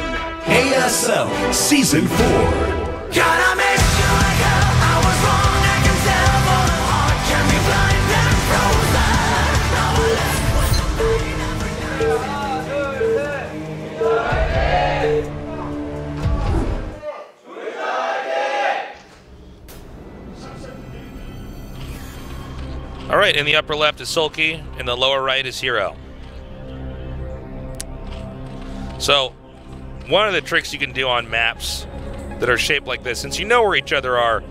ASL Season 4. Gotta make sure I was wrong. I can tell for the heart can be blind and All right, in the upper left is Sulky, in the lower right is Hero. So, one of the tricks you can do on maps that are shaped like this, since you know where each other are,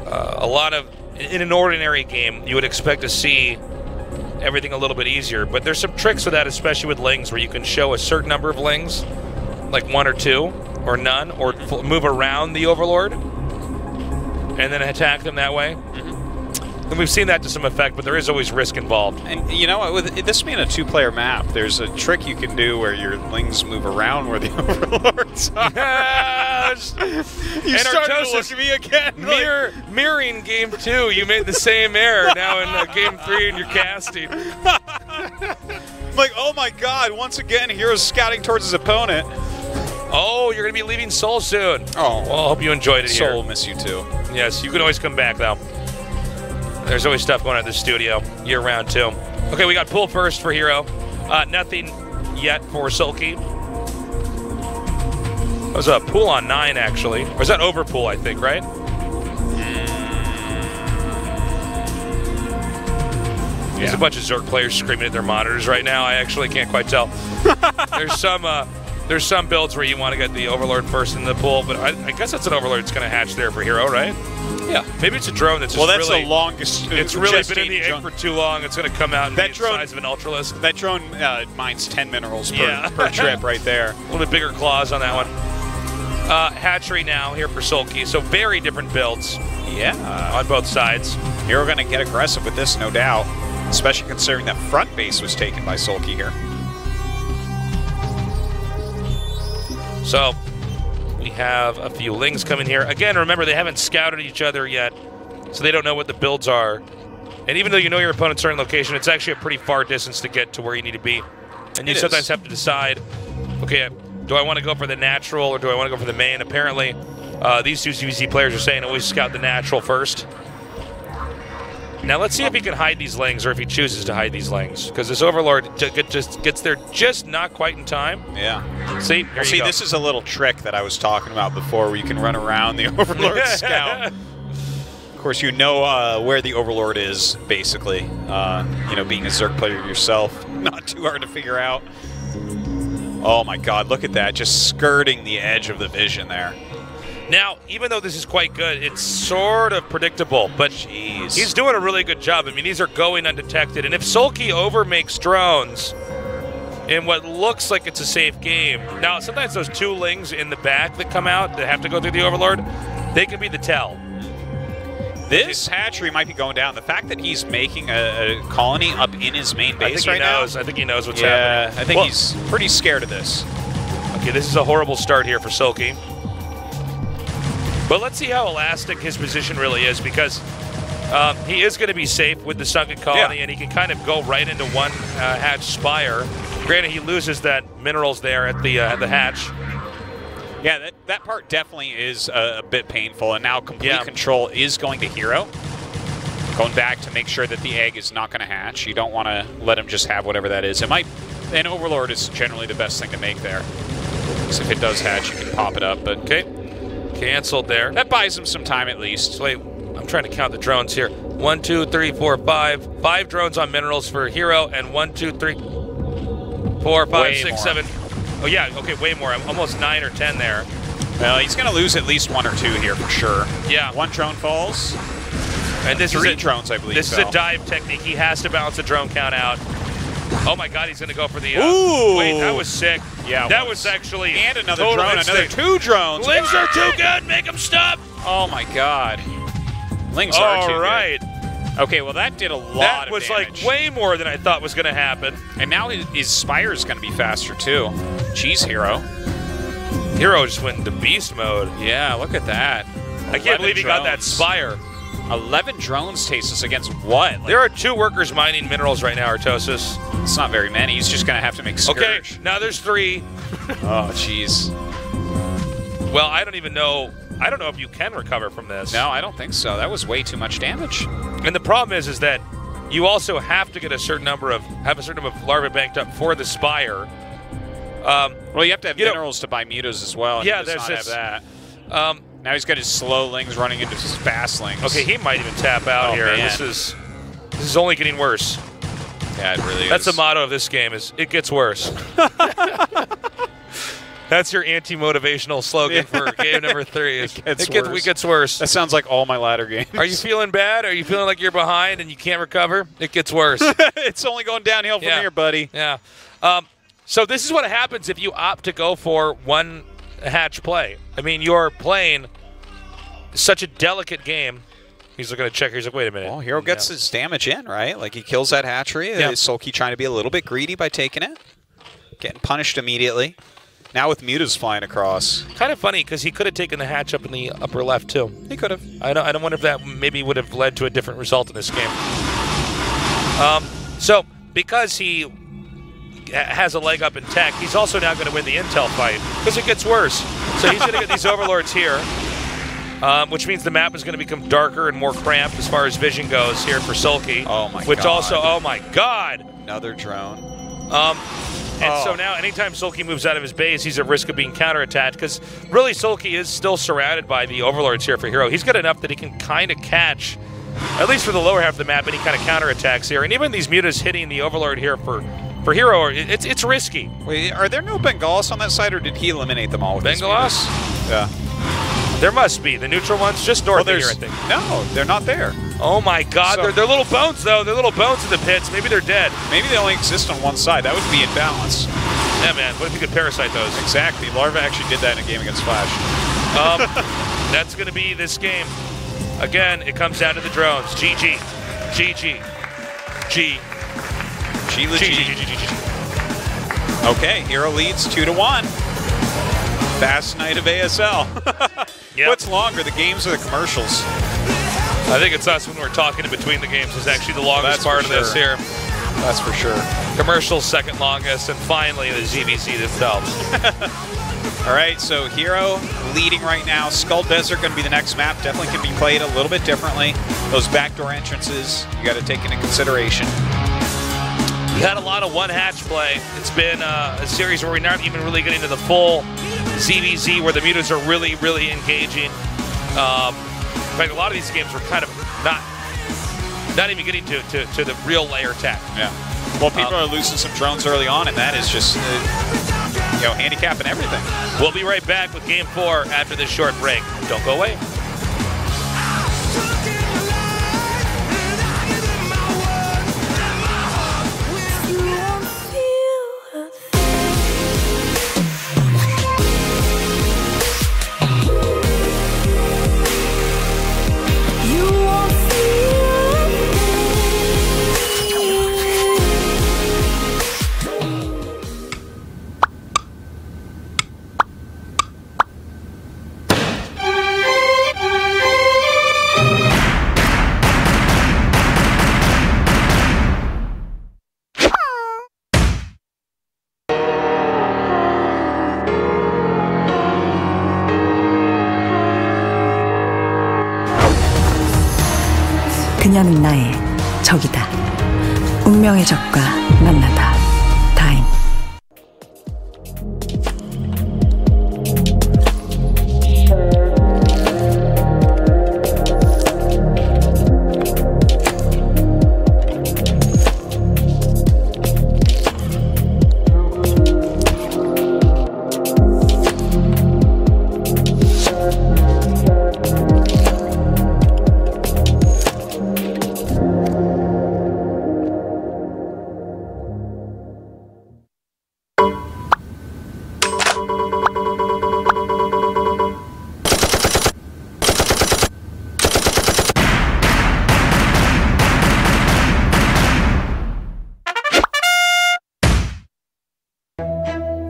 a lot of, in an ordinary game, you would expect to see everything a little bit easier, but there's some tricks with that, especially with lings, where you can show a certain number of lings, like 1 or 2, or none, or move around the Overlord, and then attack them that way. And we've seen that to some effect, but there is always risk involved. And you know what, with this being a 2-player map, there's a trick you can do where your lings move around where the Overlords are. You started to look at me again. Mirroring game 2, you made the same error. Now in game 3 and you're casting. Like, oh my god, once again, Hero's scouting towards his opponent. Oh, you're going to be leaving Seoul soon. Oh. Well, I hope you enjoyed it here. Seoul will miss you too. Yes, you can always come back, though. There's always stuff going on at the studio year-round, too. Okay, we got pull first for Hero. Nothing yet for Sulky. That was a pull on 9, actually. Or is that over pull, I think, right? There's a bunch of Zerg players screaming at their monitors right now. I actually can't quite tell. There's some builds where you want to get the Overlord first in the pool, but I guess that's an Overlord that's going to hatch there for Hero, right? Yeah. Maybe it's a drone that's well, just that's really, the longest. It's really been in the egg for too long. It's going to come out and be the size of an Ultralisk. That drone mines 10 minerals per trip right there. A little bit bigger claws on that one. Hatchery now here for Sulky. So very different builds. Yeah. On both sides. Hero going to get aggressive with this, no doubt. Especially considering that front base was taken by Sulky here. So, we have a few lings coming here. Again, remember, they haven't scouted each other yet, so they don't know what the builds are. And even though you know your opponent's certain location, it's actually a pretty far distance to get to where you need to be. And you sometimes have to decide, okay, do I want to go for the natural or do I want to go for the main? Apparently, these two CVC players are saying always scout the natural first. Now let's see if he can hide these lings or if he chooses to hide these lings, because this Overlord just gets there just not quite in time. Yeah. See, well, see, this is a little trick that I was talking about before, where you can run around the Overlord scout. Of course, you know where the Overlord is, basically. You know, being a Zerg player yourself, not too hard to figure out. Oh my God, look at that. Just skirting the edge of the vision there. Now, even though this is quite good, it's sort of predictable, but he's doing a really good job. I mean, these are going undetected. And if Sulky overmakes drones in what looks like it's a safe game, now sometimes those two lings in the back that come out that have to go through the Overlord, they can be the tell. This hatchery might be going down. The fact that he's making a colony up in his main base right now. I think he knows what's happening. I think he's pretty scared of this. Okay, this is a horrible start here for Sulky. But let's see how elastic his position really is, because he is going to be safe with the sunken colony, and he can kind of go right into one hatch spire. Granted, he loses that minerals there at the hatch. Yeah, that part definitely is a bit painful, and now complete control is going to Hero. Going back to make sure that the egg is not going to hatch. You don't want to let him just have whatever that is. It might, an Overlord is generally the best thing to make there. Because if it does hatch, you can pop it up, but okay. Canceled there. That buys him some time at least. Wait, I'm trying to count the drones here. 1, 2, 3, 4, 5. 5 drones on minerals for Hero, and 1, 2, 3, 4, 5, 6, 7. Oh yeah, okay, way more. I'm almost 9 or 10 there. Well, he's going to lose at least 1 or 2 here for sure. Yeah. 1 drone falls. And this 3 is drones, I believe. This is a dive technique. He has to balance the drone count out. Oh my God, he's going to go for the. Ooh! Wait, that was sick. Yeah, that was actually. And another drone, another 2 drones. Lings are too good. Make them stop. Oh my God. Lings are too good. Okay, well that did a lot of damage. That was damage. like way more than I thought was going to happen. And now his spire is going to be faster too. Jeez, Hero. Hero just went into beast mode. Yeah, look at that. I can't believe he got that spire. 11 drones, Tasis, against what? Like, there are 2 workers mining minerals right now, Artosis. It's not very many. He's just going to have to make Scourge. Okay, now there's 3. Oh, jeez. Well, I don't even know. I don't know if you can recover from this. No, I don't think so. That was way too much damage. And the problem is that you also have to get a certain number of larvae banked up for the spire. Well, you have to have minerals to buy mutas as well. And yeah, he does there's not have that. Now he's got his slow lings running into his fast lings. Okay, he might even tap out here. Man. This is only getting worse. Yeah, it really is. That's the motto of this game: is it gets worse. That's your anti-motivational slogan for game number 3. It gets worse. That sounds like all my ladder games. Are you feeling bad? Are you feeling like you're behind and you can't recover? It gets worse. It's only going downhill from here, buddy. Yeah. So this is what happens if you opt to go for 1 hatch play. I mean, you're playing such a delicate game. He's looking to check. He's like, wait a minute. Well, Hero gets his damage in, right? Like, he kills that hatchery. Yeah. Sulky trying to be a little bit greedy by taking it. Getting punished immediately. Now with mutas flying across. Kind of funny, because he could have taken the hatch up in the upper left, too. He could have. I don't wonder if that maybe would have led to a different result in this game. So, because he has a leg up in tech, he's also now going to win the intel fight, because it gets worse. So he's going to get these overlords here, which means the map is going to become darker and more cramped as far as vision goes here for Sulky. Oh my god. Which also, oh my god. Another drone. And so now anytime Sulky moves out of his base, he's at risk of being counterattacked, because really Sulky is still surrounded by the overlords here for Hero. He's got enough that he can kind of catch, at least for the lower half of the map, any kind of counterattacks here. And even these mutas hitting the overlord here for Hero, it's risky. Wait, are there no Bengalis on that side, or did he eliminate them all with Bengalis? Yeah. There must be. The neutral ones just north of here, I think. No, they're not there. Oh my god, So- they're little bones, though. They're little bones in the pits. Maybe they're dead. Maybe they only exist on one side. That would be in balance. Yeah, man. What if you could parasite those? Exactly. Larva actually did that in a game against Flash. That's going to be this game. Again, it comes down to the drones. GG. GG. G. Okay, Hero leads 2-1. Fast night of ASL. Yep. What's longer, the games or the commercials? I think it's us when we're talking in between the games is actually the longest part of this here. That's for sure. Commercials second longest, and finally the ZVZ themselves. All right, so Hero leading right now. Skull Desert going to be the next map. Definitely can be played a little bit differently. Those backdoor entrances, you got to take into consideration. We had a lot of one-hatch play. It's been a series where we're not even really getting to the full ZVZ, where the mutas are really, really engaging. In fact, a lot of these games were kind of not even getting to the real layer tech. Yeah. Well, people are losing some drones early on, and that is just handicap and everything. We'll be right back with Game 4 after this short break. Don't go away. 그녀는 나의 적이다. 운명의 적과 만나다. 다행.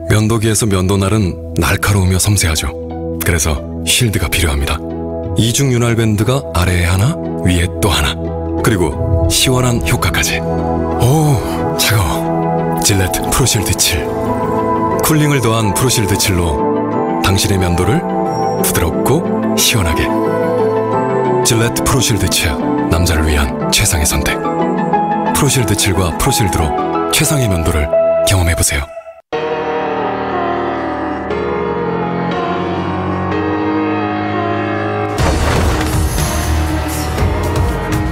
면도기에서 면도날은 날카로우며 섬세하죠. 그래서 쉴드가 필요합니다. 이중 윤활 밴드가 아래에 하나, 위에 또 하나. 그리고 시원한 효과까지. 오, 차가워. 질레트 프로실드 7. 쿨링을 더한 프로실드 7로 당신의 면도를 부드럽고 시원하게. 질레트 프로실드 7. 남자를 위한 최상의 선택. 프로실드 7과 프로실드로 최상의 면도를 경험해보세요.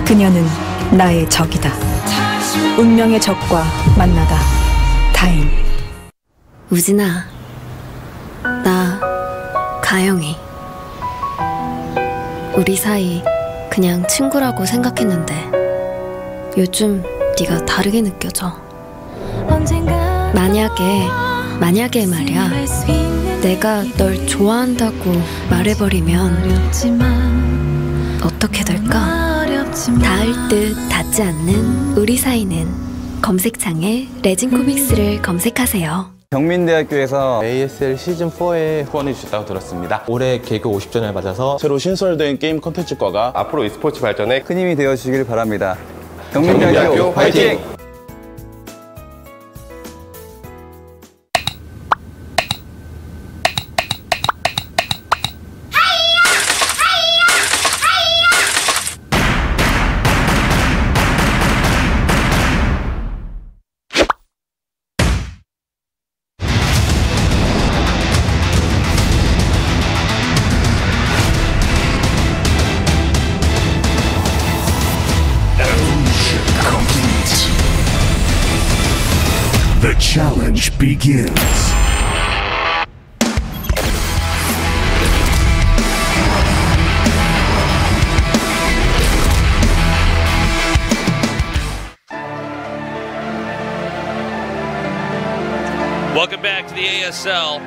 그녀는 나의 적이다. 운명의 적과 만나다. 다행. 우진아, 나 가영이. 우리 사이 그냥 친구라고 생각했는데 요즘 네가 다르게 느껴져. 만약에 말이야, 내가 널 좋아한다고 말해버리면 어떻게 될까? 닿을 듯 닿지 않는 우리 사이는 검색창에 레진 코믹스를 검색하세요. 경민대학교에서 ASL 시즌4에 후원해 주셨다고 들었습니다. 올해 개교 50주년을 맞아서 새로 신설된 게임 콘텐츠과가 앞으로 e스포츠 발전에 큰 힘이 되어주시길 바랍니다. 경민대학교 화이팅! The challenge begins. Welcome back to the ASL.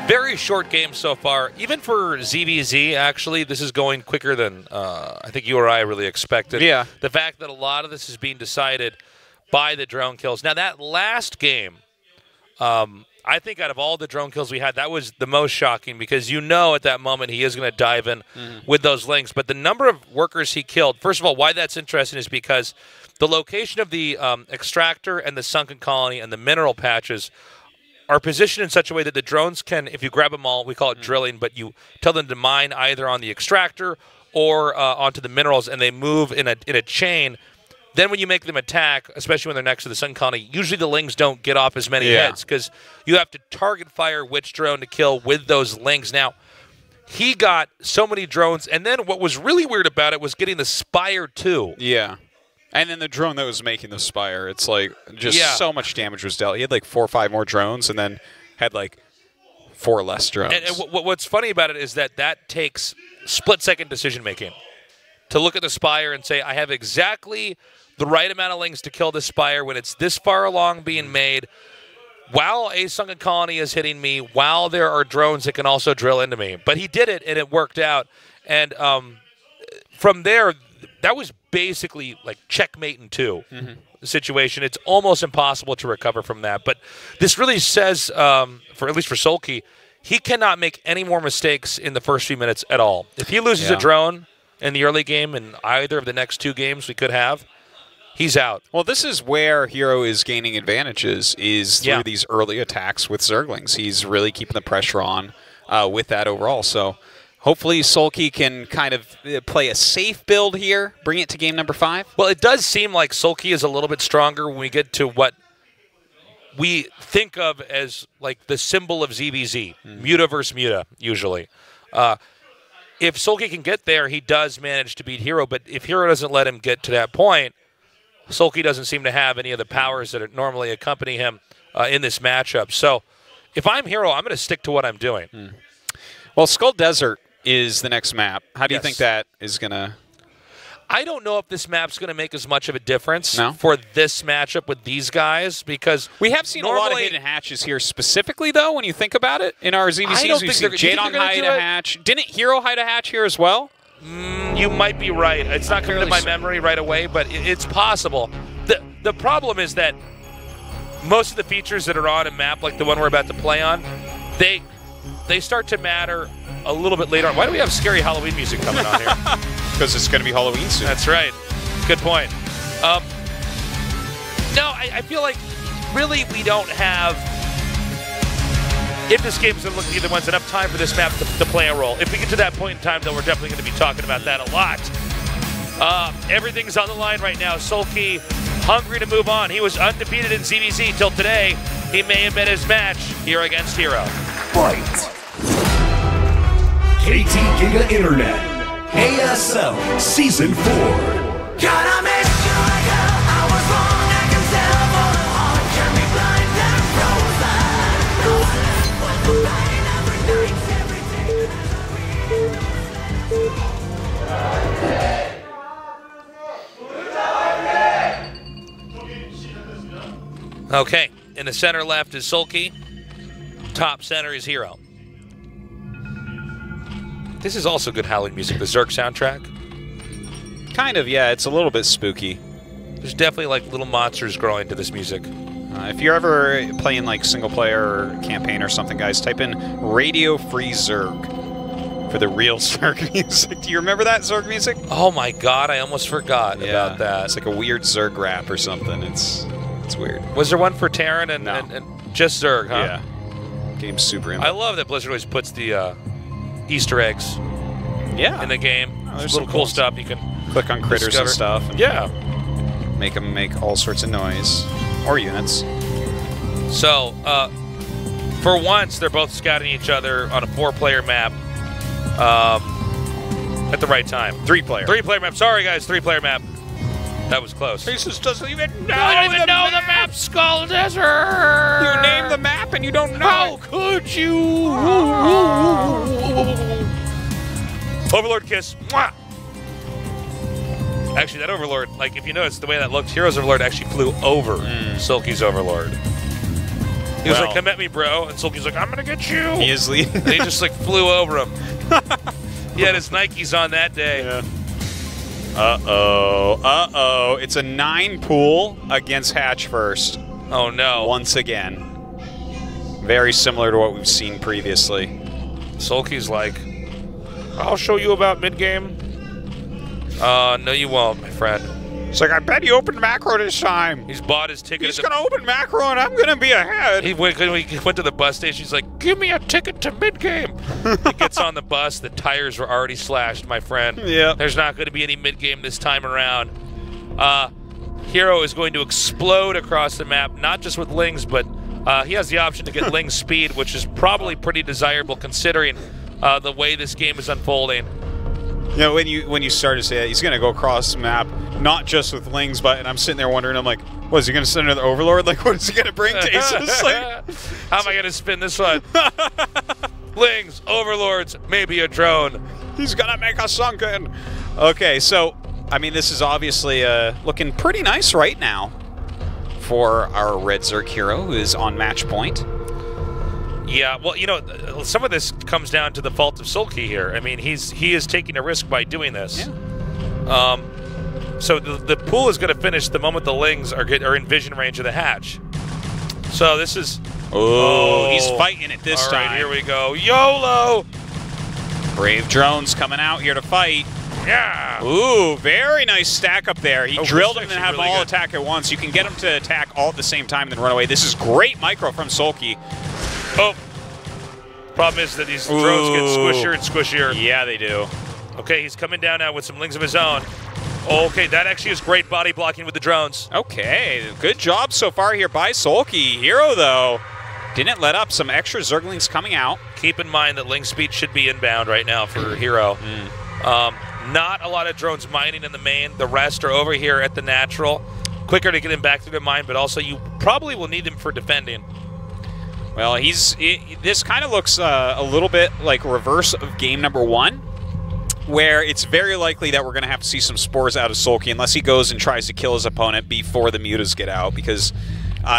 Very short game so far. Even for ZVZ, actually, this is going quicker than I think you or I really expected. Yeah. The fact that a lot of this is being decided by the drone kills. Now, that last game, I think out of all the drone kills we had, that was the most shocking because you know at that moment he is going to dive in with those links. But the number of workers he killed, first of all, why that's interesting is because the location of the extractor and the sunken colony and the mineral patches are positioned in such a way that the drones can, if you grab them all, we call it drilling, but you tell them to mine either on the extractor or onto the minerals, and they move in a chain. Then when you make them attack, especially when they're next to the sun colony, usually the lings don't get off as many heads because you have to target fire which drone to kill with those lings. Now, he got so many drones, and then what was really weird about it was getting the Spire too. Yeah. And then the drone that was making the Spire, it's like just so much damage was dealt. He had like 4 or 5 more drones and then had like 4 less drones. And what's funny about it is that takes split-second decision-making. To look at the Spire and say, I have exactly the right amount of Lings to kill this Spire when it's this far along being made, while a sunken colony is hitting me, while there are drones that can also drill into me. But he did it, and it worked out. And from there, that was basically like checkmate in 2 situation. It's almost impossible to recover from that. But this really says, for at least for Sulky, he cannot make any more mistakes in the first few minutes at all. If he loses a drone in the early game in either of the next 2 games we could have, he's out. Well, this is where Hero is gaining advantages, is through these early attacks with Zerglings. He's really keeping the pressure on with that overall. So hopefully Sulky can kind of play a safe build here, bring it to game number 5. Well, it does seem like Sulky is a little bit stronger when we get to what we think of as like the symbol of ZVZ, Muta versus Muta, usually. If Sulky can get there, he does manage to beat Hero, but if Hero doesn't let him get to that point, Sulky doesn't seem to have any of the powers that normally accompany him in this matchup. So if I'm Hero, I'm going to stick to what I'm doing. Well, Skull Desert is the next map. How do you think that is going to... I don't know if this map's going to make as much of a difference for this matchup with these guys, because we have seen a lot of hidden hatches here specifically, though, when you think about it. In our ZVCs, we've seen Jadong hide a hatch. Didn't Hero hide a hatch here as well? You might be right. It's not coming to my memory right away, but it's possible. The problem is that most of the features that are on a map, like the one we're about to play on, they start to matter a little bit later on. Why do we have scary Halloween music coming on here? Because it's going to be Halloween soon. That's right. Good point. No, I feel like really we don't have, if this game is going to look at either one's enough time for this map to play a role. If we get to that point in time, though, we're definitely going to be talking about that a lot. Everything's on the line right now. Sulky hungry to move on. He was undefeated in ZVZ till today. He may have met his match here against Hero. Fight. KT Giga Internet. ASL Season 4. Gotta make sure I was wrong. I can tell for the heart can be blind and frozen. No one left with the pain every night, everything. Okay, in the center left is Sulky. Top center is Hero. This is also good Halloween music, the Zerg soundtrack. Kind of, yeah. It's a little bit spooky. There's definitely like little monsters growing to this music. If you're ever playing like single player or campaign or something, guys, type in Radio Free Zerg for the real Zerg music. Do you remember that Zerg music? Oh my god, I almost forgot about that. It's like a weird Zerg rap or something. It's weird. Was there one for Terran and just Zerg, huh? Yeah. Game's super I love that Blizzard always puts the Easter eggs in the game. There's little cool stuff you can click on critters and stuff. And make them make all sorts of noise. Or units. So, for once, they're both scouting each other on a 4-player map at the right time. 3-player. 3-player map. Sorry, guys. 3-player map. That was close. He just doesn't even know. I don't even know the map. Skull Desert. You name the map and you don't know. How could you? Overlord kiss. Mwah! Actually, that Overlord, like if you notice the way that looked, Hero's Overlord actually flew over Sulky's Overlord. He was like, "Come at me, bro," and Sulky's like, "I'm gonna get you." He is leading. And he just like flew over him. He had his Nikes on that day. Yeah. Uh-oh. It's a 9 pool against Hatch first. Oh, no. Once again. Very similar to what we've seen previously. Sulky's like, I'll show you about mid-game. No, you won't, my friend. It's like, I bet he opened macro this time. He's bought his ticket. He's going to open macro and I'm going to be ahead. He went to the bus station. He's like, give me a ticket to mid-game. He gets on the bus. The tires were already slashed, my friend. Yeah. There's not going to be any mid-game this time around. Hero is going to explode across the map, not just with Lings, but he has the option to get Ling's speed, which is probably pretty desirable considering the way this game is unfolding. You know, when you started to say that, he's going to go across the map, not just with Lings, but, and I'm sitting there wondering, I'm like, Was he going to send another Overlord? Like, what is he going to bring? Tasos? Like, how am I going to spin this one? Lings, Overlords, maybe a drone. He's going to make a sunken. Okay, so, I mean, this is obviously looking pretty nice right now for our Red Zerg hero, who is on match point. Yeah, well, you know, some of this comes down to the fault of Sulky here. I mean, he is taking a risk by doing this. Yeah. So the pool is going to finish the moment the Lings are in vision range of the hatch. So this is... Oh, he's fighting it this time. All right, here we go. YOLO! Brave drones coming out here to fight. Yeah! Ooh, very nice stack up there. He drilled him and had them all good. attack at once. You can get them to attack all at the same time and then run away. This is great micro from Sulky. Oh. Problem is that these drones get squishier and squishier. Yeah, they do. Okay, he's coming down now with some Lings of his own. Okay, that actually is great body blocking with the drones. Okay, good job so far here by Sulky. Hero, though, didn't let up. Some extra Zerglings coming out. Keep in mind that Ling speed should be inbound right now for Hero. Not a lot of drones mining in the main. The rest are over here at the natural. Quicker to get him back through the mine, but also you probably will need him for defending. Well, this kind of looks a little bit like reverse of game number 1, where it's very likely that we're going to have to see some spores out of Sulky unless he goes and tries to kill his opponent before the mutas get out, because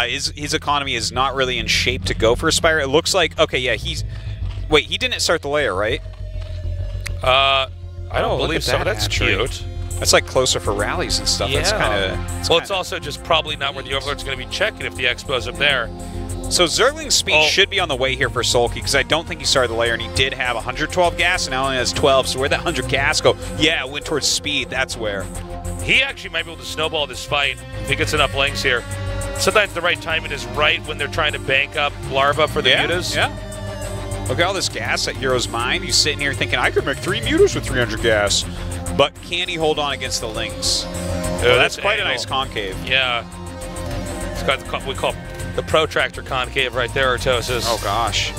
his economy is not really in shape to go for a Spire. It looks like, okay, yeah, wait, he didn't start the layer, right? I don't believe so. That's cute. That's like closer for rallies and stuff. Yeah. That's kind of... Well, it's also just probably not where the Overlord's going to be checking if the Expo's up there. So Zergling's speed should be on the way here for Sulky, because I don't think he started the layer, and he did have 112 gas, and now only has 12. So where'd that 100 gas go? Yeah, it went towards speed. That's where. He actually might be able to snowball this fight if he gets enough Lings here. Sometimes the right timing is right when they're trying to bank up Larva for the mutas. Yeah. Look at all this gas at Hero's mind. He's sitting here thinking, I could make 3 mutas with 300 gas. But can he hold on against the Lings? Oh, that's quite a nice concave. Yeah. It's got what we call the protractor concave right there, Artosis. Oh, gosh.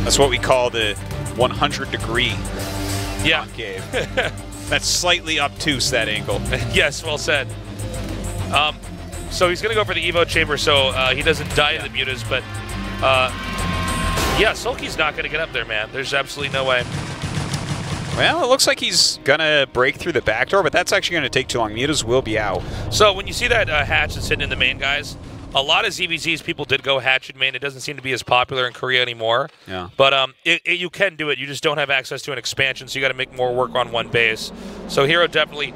That's what we call the 100-degree concave. That's slightly obtuse, that angle. Yes, well said. So he's going to go for the Evo chamber so he doesn't die in the mutas, but yeah, Sulky's not going to get up there, man. There's absolutely no way. Well, it looks like he's going to break through the back door, but that's actually going to take too long. Mutas will be out. So when you see that hatch that's sitting in the main, guys, a lot of ZVZs people did go hatch in main. It doesn't seem to be as popular in Korea anymore. Yeah. But you can do it. You just don't have access to an expansion, so you got to make more work on one base. So Hero definitely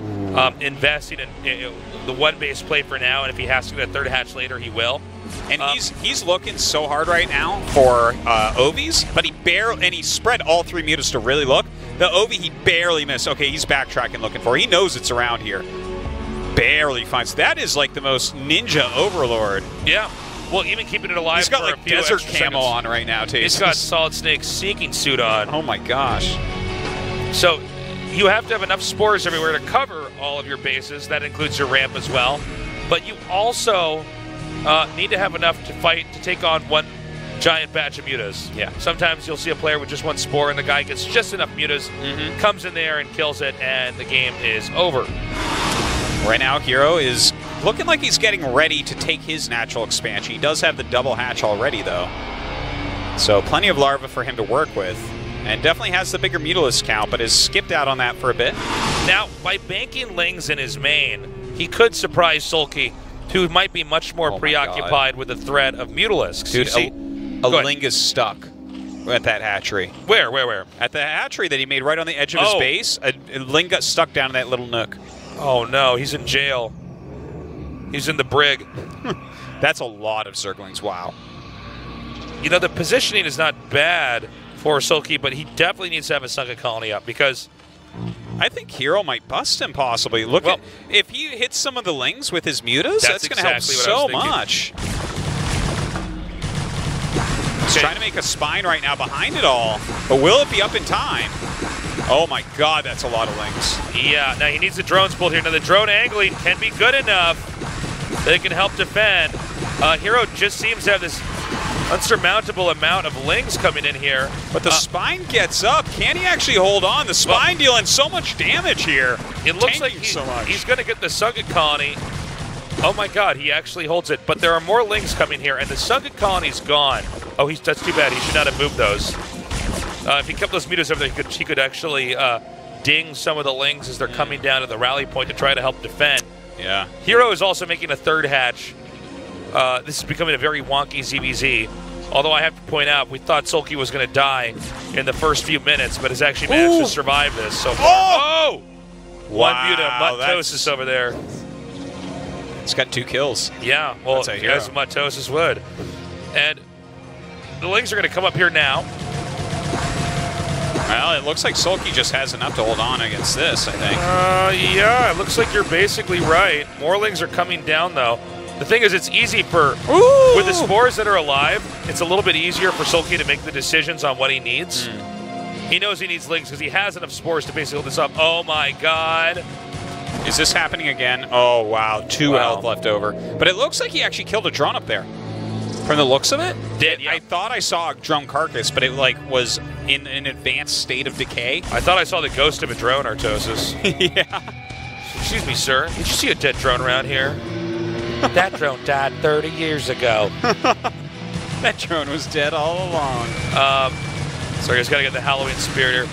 investing in the one base play for now, and if he has to get a third hatch later, he will. And he's looking so hard right now for Ovies, but he spread all 3 mutas to really look. The Ovi he barely missed. Okay, he's backtracking looking for it. He knows it's around here. Barely finds. That is like the most ninja Overlord. Yeah. Well, even keeping it alive. He's got for like a few desert extra camo seconds. on right now, too. He's got Solid Snake's sinking suit on. Oh my gosh. So you have to have enough spores everywhere to cover all of your bases. That includes your ramp as well. But you also need to have enough to fight to take on one giant batch of mutas. Yeah. Sometimes you'll see a player with just one spore and the guy gets just enough mutas, comes in there and kills it, and the game is over. Right now, Hero is looking like he's getting ready to take his natural expansion. He does have the double hatch already, though. So plenty of larva for him to work with. And definitely has the bigger Mutalisk count, but has skipped out on that for a bit. Now, by banking Lings in his main, he could surprise Sulky, who might be much more preoccupied with the threat of Mutalisks. Dude, a Ling is stuck at that hatchery. Where? At the hatchery that he made right on the edge of his base, a Ling got stuck down in that little nook. Oh no, he's in jail. He's in the brig. That's a lot of Zerglings, wow. You know, the positioning is not bad for Sulky, but he definitely needs to have a sunken colony up because I think Hero might bust him possibly. Look, if he hits some of the Lings with his mutas, that's going to help so much. He's trying to make a spine right now behind it all, but will it be up in time? Oh my god, that's a lot of Lings. Yeah, now he needs the drones pulled here. Now the drone angling can be good enough that it can help defend. Hero just seems to have this unsurmountable amount of Lings coming in here. But the spine gets up. Can he actually hold on? The spine dealing so much damage here. It looks like he's going to get the sunken colony. Oh my god, he actually holds it. But there are more Lings coming here, and the Sunken Colony's gone. Oh, that's too bad. He should not have moved those. If he kept those mutas over there, he could actually ding some of the Lings as they're coming down to the rally point to try to help defend. Yeah. Hero is also making a third hatch. This is becoming a very wonky ZBZ. Although I have to point out, we thought Sulky was going to die in the first few minutes, but has actually managed to survive this so far. Oh! One muta, Matosis over there. It's got 2 kills. Yeah, well, as Matosis would. And the Lings are going to come up here now. Well, it looks like Sulky just has enough to hold on against this, I think. Yeah, it looks like you're basically right. More Lings are coming down, though. The thing is, it's easy for, with the spores that are alive, it's a little bit easier for Sulky to make the decisions on what he needs. He knows he needs Lings because he has enough spores to basically hold this up. Oh my god. Is this happening again? Oh, wow. 2 health left over. But it looks like he actually killed a drone up there. From the looks of it? I thought I saw a drone carcass, but it was in an advanced state of decay. I thought I saw the ghost of a drone, Artosis. Yeah. Excuse me, sir. Did you see a dead drone around here? That drone died 30 years ago. That drone was dead all along. Sorry, he's got to get the Halloween spirit here.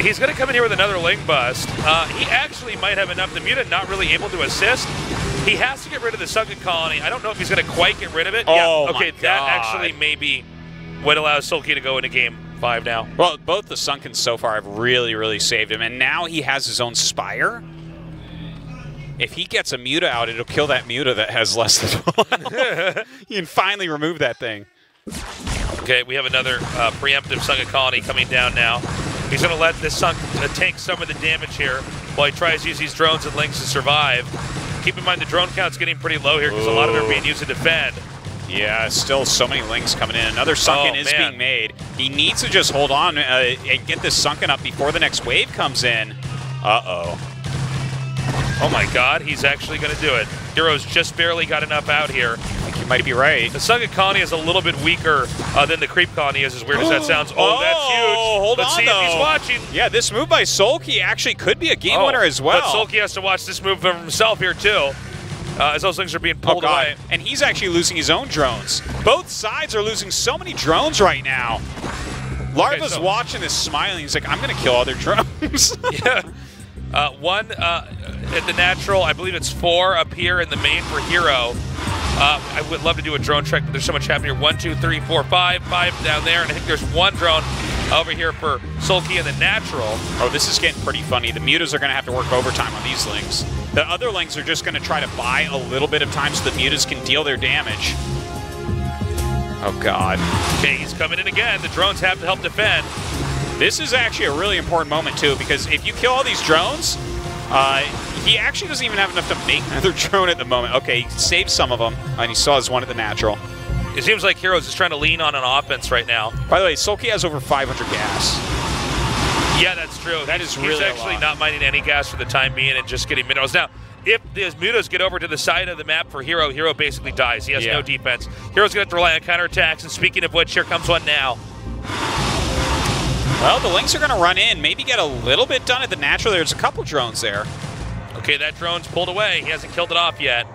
He's going to come in here with another Ling bust. He actually might have enough. The mutant not really able to assist. He has to get rid of the Sunken Colony. I don't know if he's going to quite get rid of it. Oh, okay, my God. That actually may be what allows Sulky to go into game 5 now. Well, both the Sunkens so far have really, really saved him, and now he has his own Spire. If he gets a muta out, it'll kill that muta that has less than 1. You can finally remove that thing. Okay, we have another preemptive Sunken Colony coming down now. He's going to let this take some of the damage here while he tries to use these drones and Lings to survive. Keep in mind the drone count's getting pretty low here because a lot of them are being used to defend. Yeah, still so many Lings coming in. Another Sunken is being made. He needs to just hold on and get this Sunken up before the next wave comes in. Uh-oh. Oh my god, he's actually going to do it. Hero's just barely got enough out here. I think you might be right. The Sunken Colony is a little bit weaker than the Creep Colony is, as weird as that sounds. Oh, that's huge. Hold Let's on, see if he's watching. Yeah, this move by Sulky actually could be a game winner as well. But Sulky has to watch this move for himself here, too, as those things are being pulled away. And he's actually losing his own drones. Both sides are losing so many drones right now. Larva's watching this smiling. He's like, I'm going to kill all their drones. Yeah. One at the natural, I believe it's 4 up here in the main for Hero. I would love to do a drone check, but there's so much happening here. 1, 2, 3, 4, 5 down there, and I think there's 1 drone over here for Sulky in the natural. Oh, this is getting pretty funny. The mutas are going to have to work overtime on these Lings. The other Lings are just going to try to buy a little bit of time so the mutas can deal their damage. Oh, God. Okay, he's coming in again. The drones have to help defend. This is actually a really important moment, too, because if you kill all these drones, he actually doesn't even have enough to make another drone at the moment. Okay, he saved some of them, and he still has 1 at the natural. It seems like Heroes is trying to lean on an offense right now. By the way, Sulky has over 500 gas. Yeah, that's true. That is really He's actually not mining any gas for the time being and just getting minerals. Now, if the mutas get over to the side of the map for Hero, Hero basically dies. He has no defense. Hero's going to have to rely on counterattacks, and speaking of which, here comes one now. Well, the Lings are going to run in, maybe get a little bit done at the natural. There's a couple drones there. Okay, that drone's pulled away. He hasn't killed it off yet.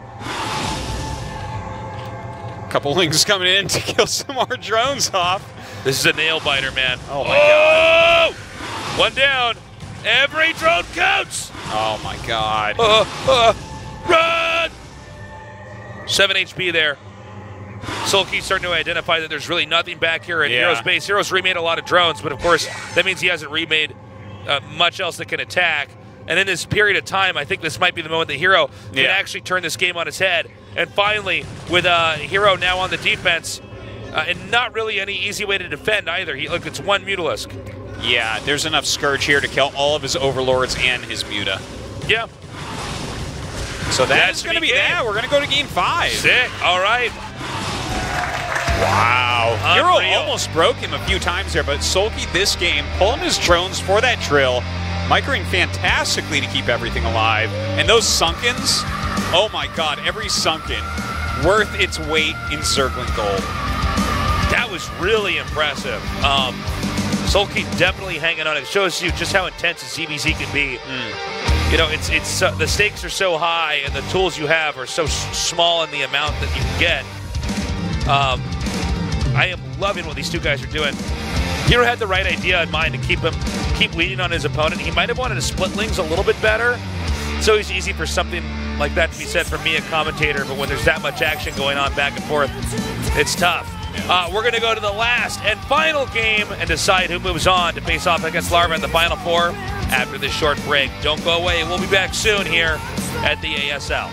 Couple Lings coming in to kill some more drones off. This is a nail biter, man. Oh, my God. 1 down. Every drone counts. Oh, my God. Run! 7 HP there. Sulky's starting to identify that there's really nothing back here in Hero's base. Hero's remade a lot of drones, but of course, that means he hasn't remade much else that can attack. And in this period of time, I think this might be the moment that Hero can actually turn this game on its head. And finally, with Hero now on the defense, and not really any easy way to defend either. Look, it's 1 Mutalisk. Yeah, there's enough Scourge here to kill all of his Overlords and his Muta. Yeah. So that's going to be that. We're going to go to game 5. Sick. All right. Wow. Hero almost broke him a few times there, but Sulky this game, pulling his drones for that drill, microing fantastically to keep everything alive. And those Sunkens, oh my God, every Sunken worth its weight in circling gold. That was really impressive. Sulky definitely hanging on. It shows you just how intense a ZBZ can be. You know, it's the stakes are so high and the tools you have are so small in the amount that you can get. I am loving what these two guys are doing. Hero had the right idea in mind to keep leading on his opponent. He might have wanted to split lings a little bit better. It's always easy for something like that to be said from me, a commentator, but when there's that much action going on back and forth, it's tough. We're going to go to the last and final game and decide who moves on to face off against Larva in the Final Four after this short break. Don't go away. We'll be back soon here at the ASL.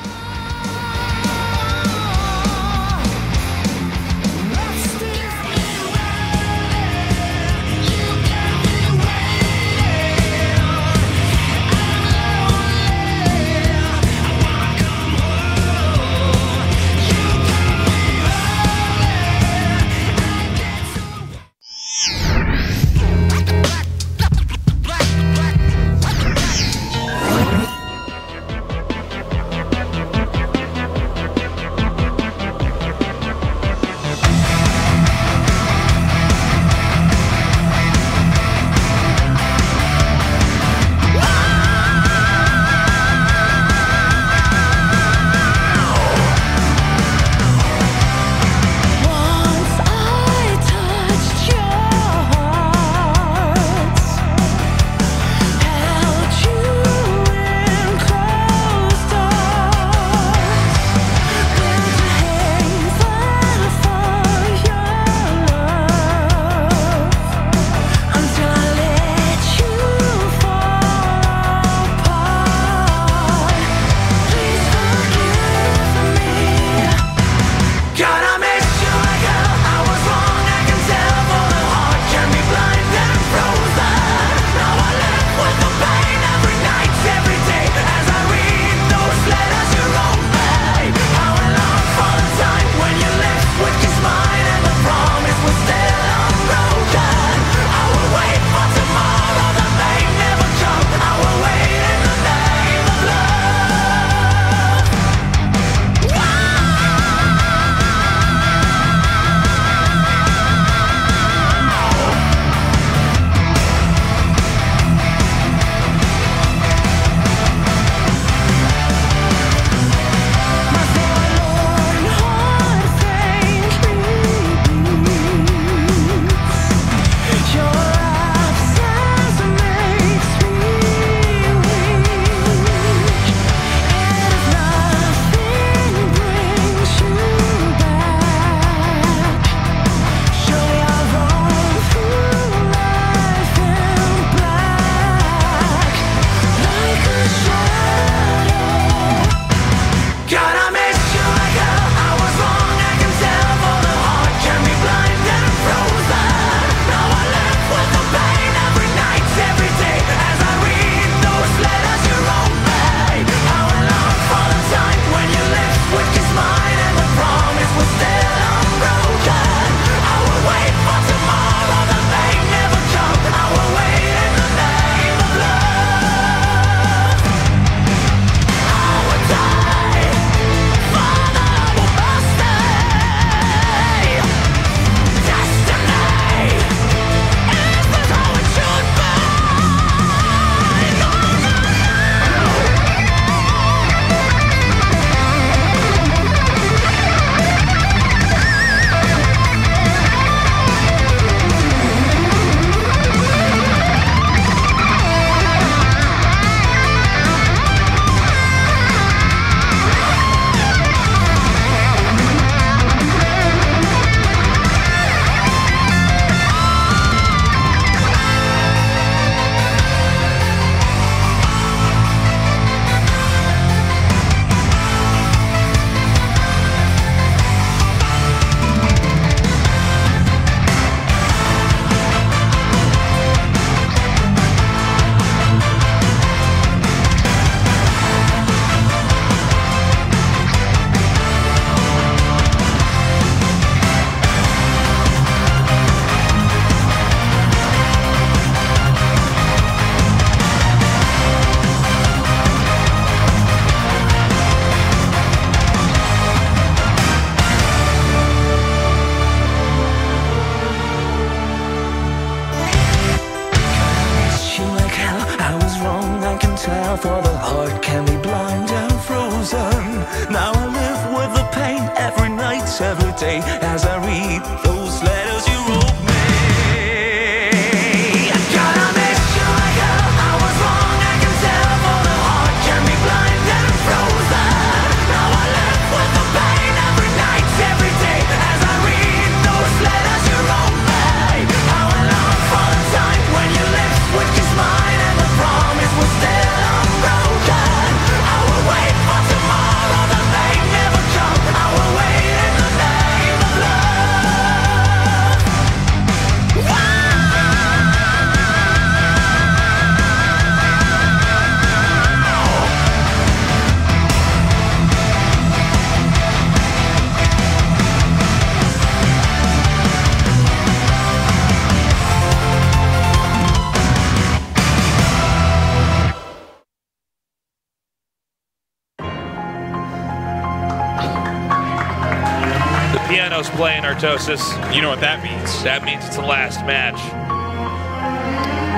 piano's playing, Artosis. You know what that means. That means it's the last match.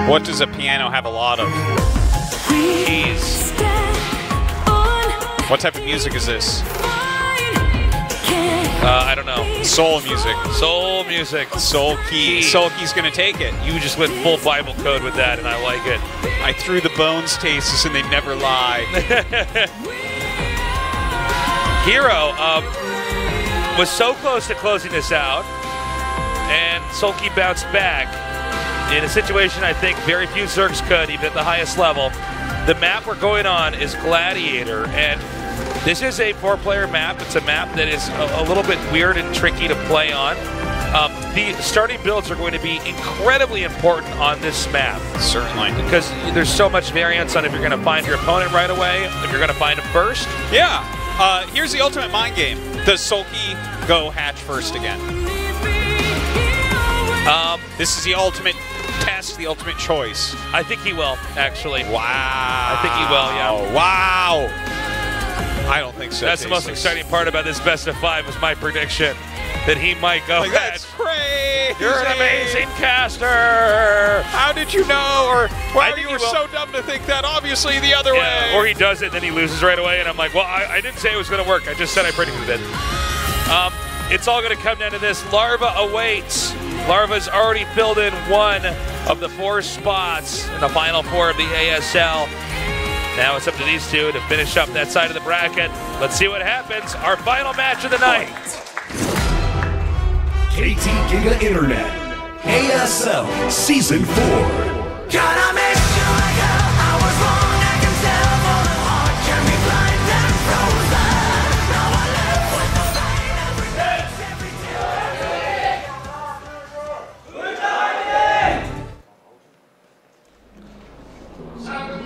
What does a piano have a lot of? Keys. What type of music is this? I don't know. Soul music. Soul music. Soul key. Soul key's gonna take it. You just went full Bible code with that, and I like it. I threw the bones tastes and they never lie. Hero was so close to closing this out, and Sulky bounced back in a situation I think very few Zergs could, even at the highest level. The map we're going on is Gladiator, and this is a 4-player map. It's a map that is a little bit weird and tricky to play on. The starting builds are going to be incredibly important on this map. Certainly. Because there's so much variance on if you're going to find your opponent right away, if you're going to find him first. Yeah. Here's the ultimate mind game. Does Sulky go hatch first again? This is the ultimate test, the ultimate choice. I think he will, actually. Wow. I think he will, yeah. Wow. I don't think so. That's the most exciting part about this best of 5 was my prediction that he might go like, that's crazy. You're an amazing caster. How did you know? Or why you were so dumb to think that? Obviously the other way. Or he does it, then he loses right away, and I'm like, well, I didn't say it was going to work. I just said I predicted it. It's all going to come down to this. Larva awaits. Larva's already filled in 1 of the 4 spots in the final 4 of the ASL. Now it's up to these two to finish up that side of the bracket. Let's see what happens. Our final match of the night. KT Giga Internet, ASL Season 4. Gotta make sure I was wrong. I can tell for the heart can be blind and frozen. Now I live with the pain every day, every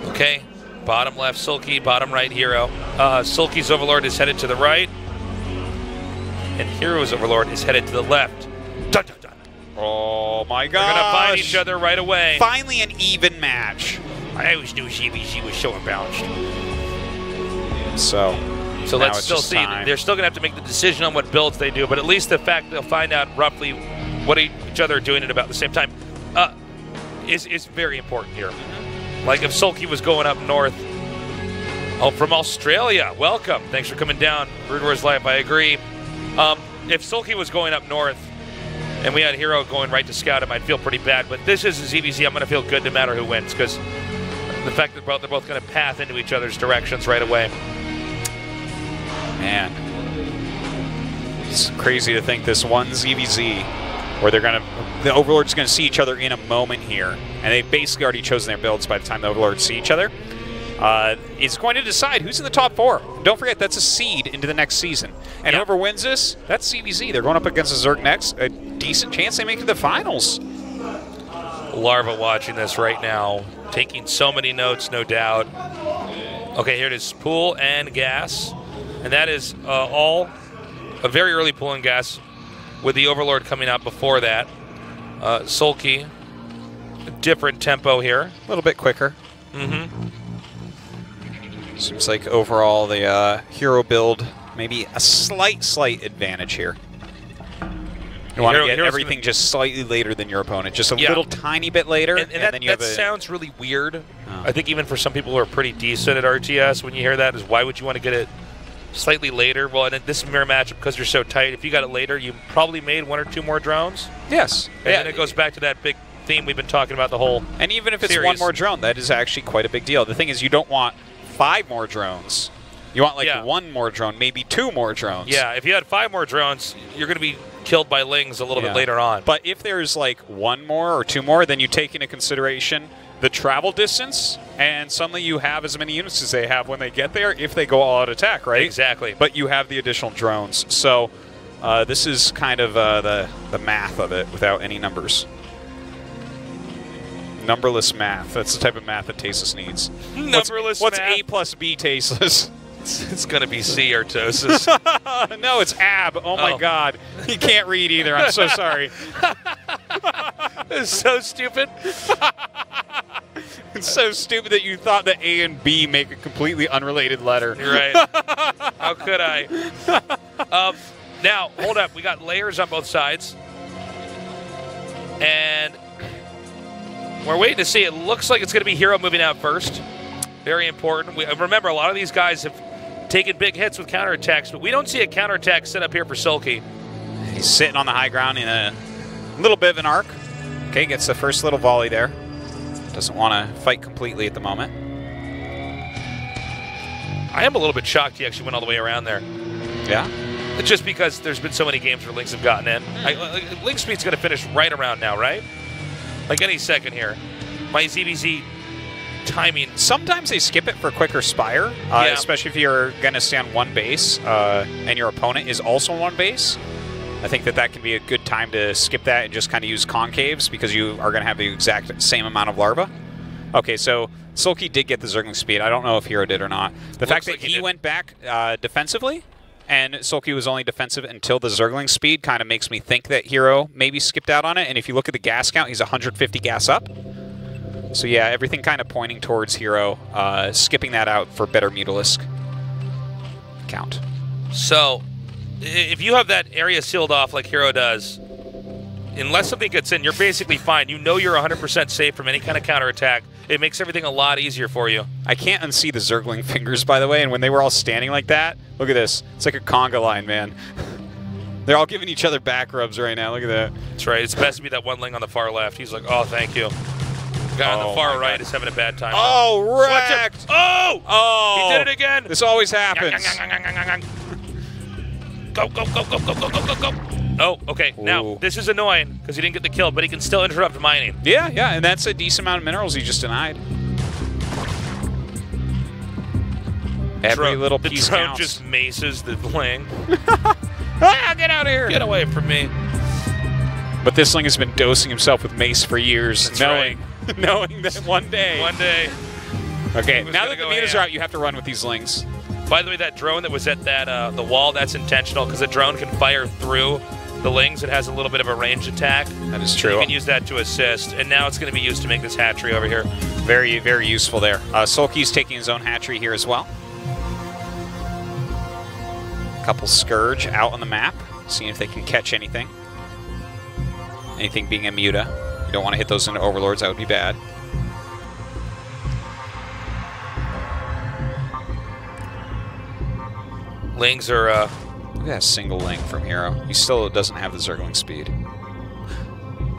day. Okay, bottom left Sulky, bottom right Hero. Sulky's Overlord is headed to the right, and Hero's Overlord is headed to the left. Dun, dun, dun. Oh my god! They're gonna find each other right away. Finally, an even match. I always knew CBG was so imbalanced. So let's still see. Time. They're still gonna have to make the decision on what builds they do, but at least the fact they'll find out roughly what each other are doing at about the same time is very important here. Like if Sulky was going up north. Oh, from Australia. Welcome. Thanks for coming down. Brood Wars Live. I agree. If Sulky was going up north and we had Hero going right to scout him, I'd feel pretty bad. But this is a ZVZ. I'm going to feel good no matter who wins because the fact that they're both going to path into each other's directions right away. Man. It's crazy to think this one ZVZ where the Overlords going to see each other in a moment here. And they've basically already chosen their builds by the time the Overlords see each other. Is going to decide who's in the top 4. Don't forget, that's a seed into the next season. And whoever wins this, that's CVZ. They're going up against the Zerg next. A decent chance they make it to the finals. Larva watching this right now, taking so many notes, no doubt. Okay, here it is, pool and gas. And that is all a very early pool and gas with the Overlord coming out before that. Sulky, different tempo here. A little bit quicker. Mm-hmm. Seems like overall the Hero build maybe a slight advantage here. You want to get everything just slightly later than your opponent, just a little tiny bit later, and then you have that sounds really weird. I think even for some people who are pretty decent at RTS, when you hear that, is why would you want to get it slightly later? Well, in this mirror matchup, because you're so tight, if you got it later, you probably made 1 or 2 more drones. Yes. And then it goes back to that big theme we've been talking about the whole And even if it's series. 1 more drone, that is actually quite a big deal. The thing is, you don't want 5 more drones. You want like 1 more drone, maybe 2 more drones. Yeah, if you had 5 more drones, you're going to be killed by lings a little bit later on. But if there's like 1 more or 2 more, then you take into consideration the travel distance, and suddenly you have as many units as they have when they get there if they go all out attack, right? Exactly. But you have the additional drones. So this is kind of the math of it without any numbers. Numberless math. That's the type of math that Tasteless needs. Numberless What's math? A plus B Tasteless? It's going to be C, Artosis. No, it's AB. Oh, my God. He can't read either. I'm so sorry. It's so stupid. It's so stupid that you thought that A and B make a completely unrelated letter. You're right. How could I? Now, hold up. We got layers on both sides. And we're waiting to see. It looks like it's going to be Hero moving out first. Very important. Remember, a lot of these guys have taken big hits with counterattacks, but we don't see a counterattack set up here for Sulky. He's sitting on the high ground in a little bit of an arc. Okay, gets the first little volley there. Doesn't want to fight completely at the moment. I am a little bit shocked he actually went all the way around there. Yeah? Just because there's been so many games where Lynx have gotten in. Link speed's going to finish right around now, right? Like any second here. My ZBZ timing. Sometimes they skip it for quicker spire, especially if you're going to stay on one base and your opponent is also on one base. I think that can be a good time to skip that and just kind of use concaves because you are going to have the exact same amount of larva. Okay, so Sulky did get the Zergling speed. I don't know if Hero did or not. The fact that he went back defensively and Sulky was only defensive until the Zergling speed kind of makes me think that Hero maybe skipped out on it. And if you look at the gas count, he's 150 gas up. So yeah, everything kind of pointing towards Hero, skipping that out for better Mutalisk count. So if you have that area sealed off like Hero does, unless something gets in, you're basically fine. You know you're 100% safe from any kind of counterattack. It makes everything a lot easier for you. I can't unsee the Zergling fingers, by the way, and when they were all standing like that, look at this. It's like a conga line, man. They're all giving each other back rubs right now. Look at that. That's right. It's best to be that one Ling on the far left. He's like, oh, thank you. The guy on the far right is having a bad time. Oh, wrecked! Oh! Oh! He did it again! This always happens. Go, go, go, go, go, go, go, go, go. Oh, okay. Ooh. Now, this is annoying because he didn't get the kill, but he can still interrupt mining. Yeah, and that's a decent amount of minerals he just denied. Every little piece the drone counts. Just maces the Ling. Ah, get out of here! Get away from me. But this Ling has been dosing himself with mace for years, That's knowing right. that one day. Okay, now that the meters are out, you have to run with these Lings. By the way, that drone that was at that the wall, that's intentional because the drone can fire through the Lings. It has a little bit of a range attack. That is true. You can use that to assist, and now it's going to be used to make this hatchery over here. Very, very useful there. Sulky's taking his own hatchery here as well. Couple Scourge out on the map, seeing if they can catch anything. Anything being a Muta. You don't want to hit those into Overlords, that would be bad. Lings are... Look at that single Ling from Hero. He still doesn't have the Zergling speed.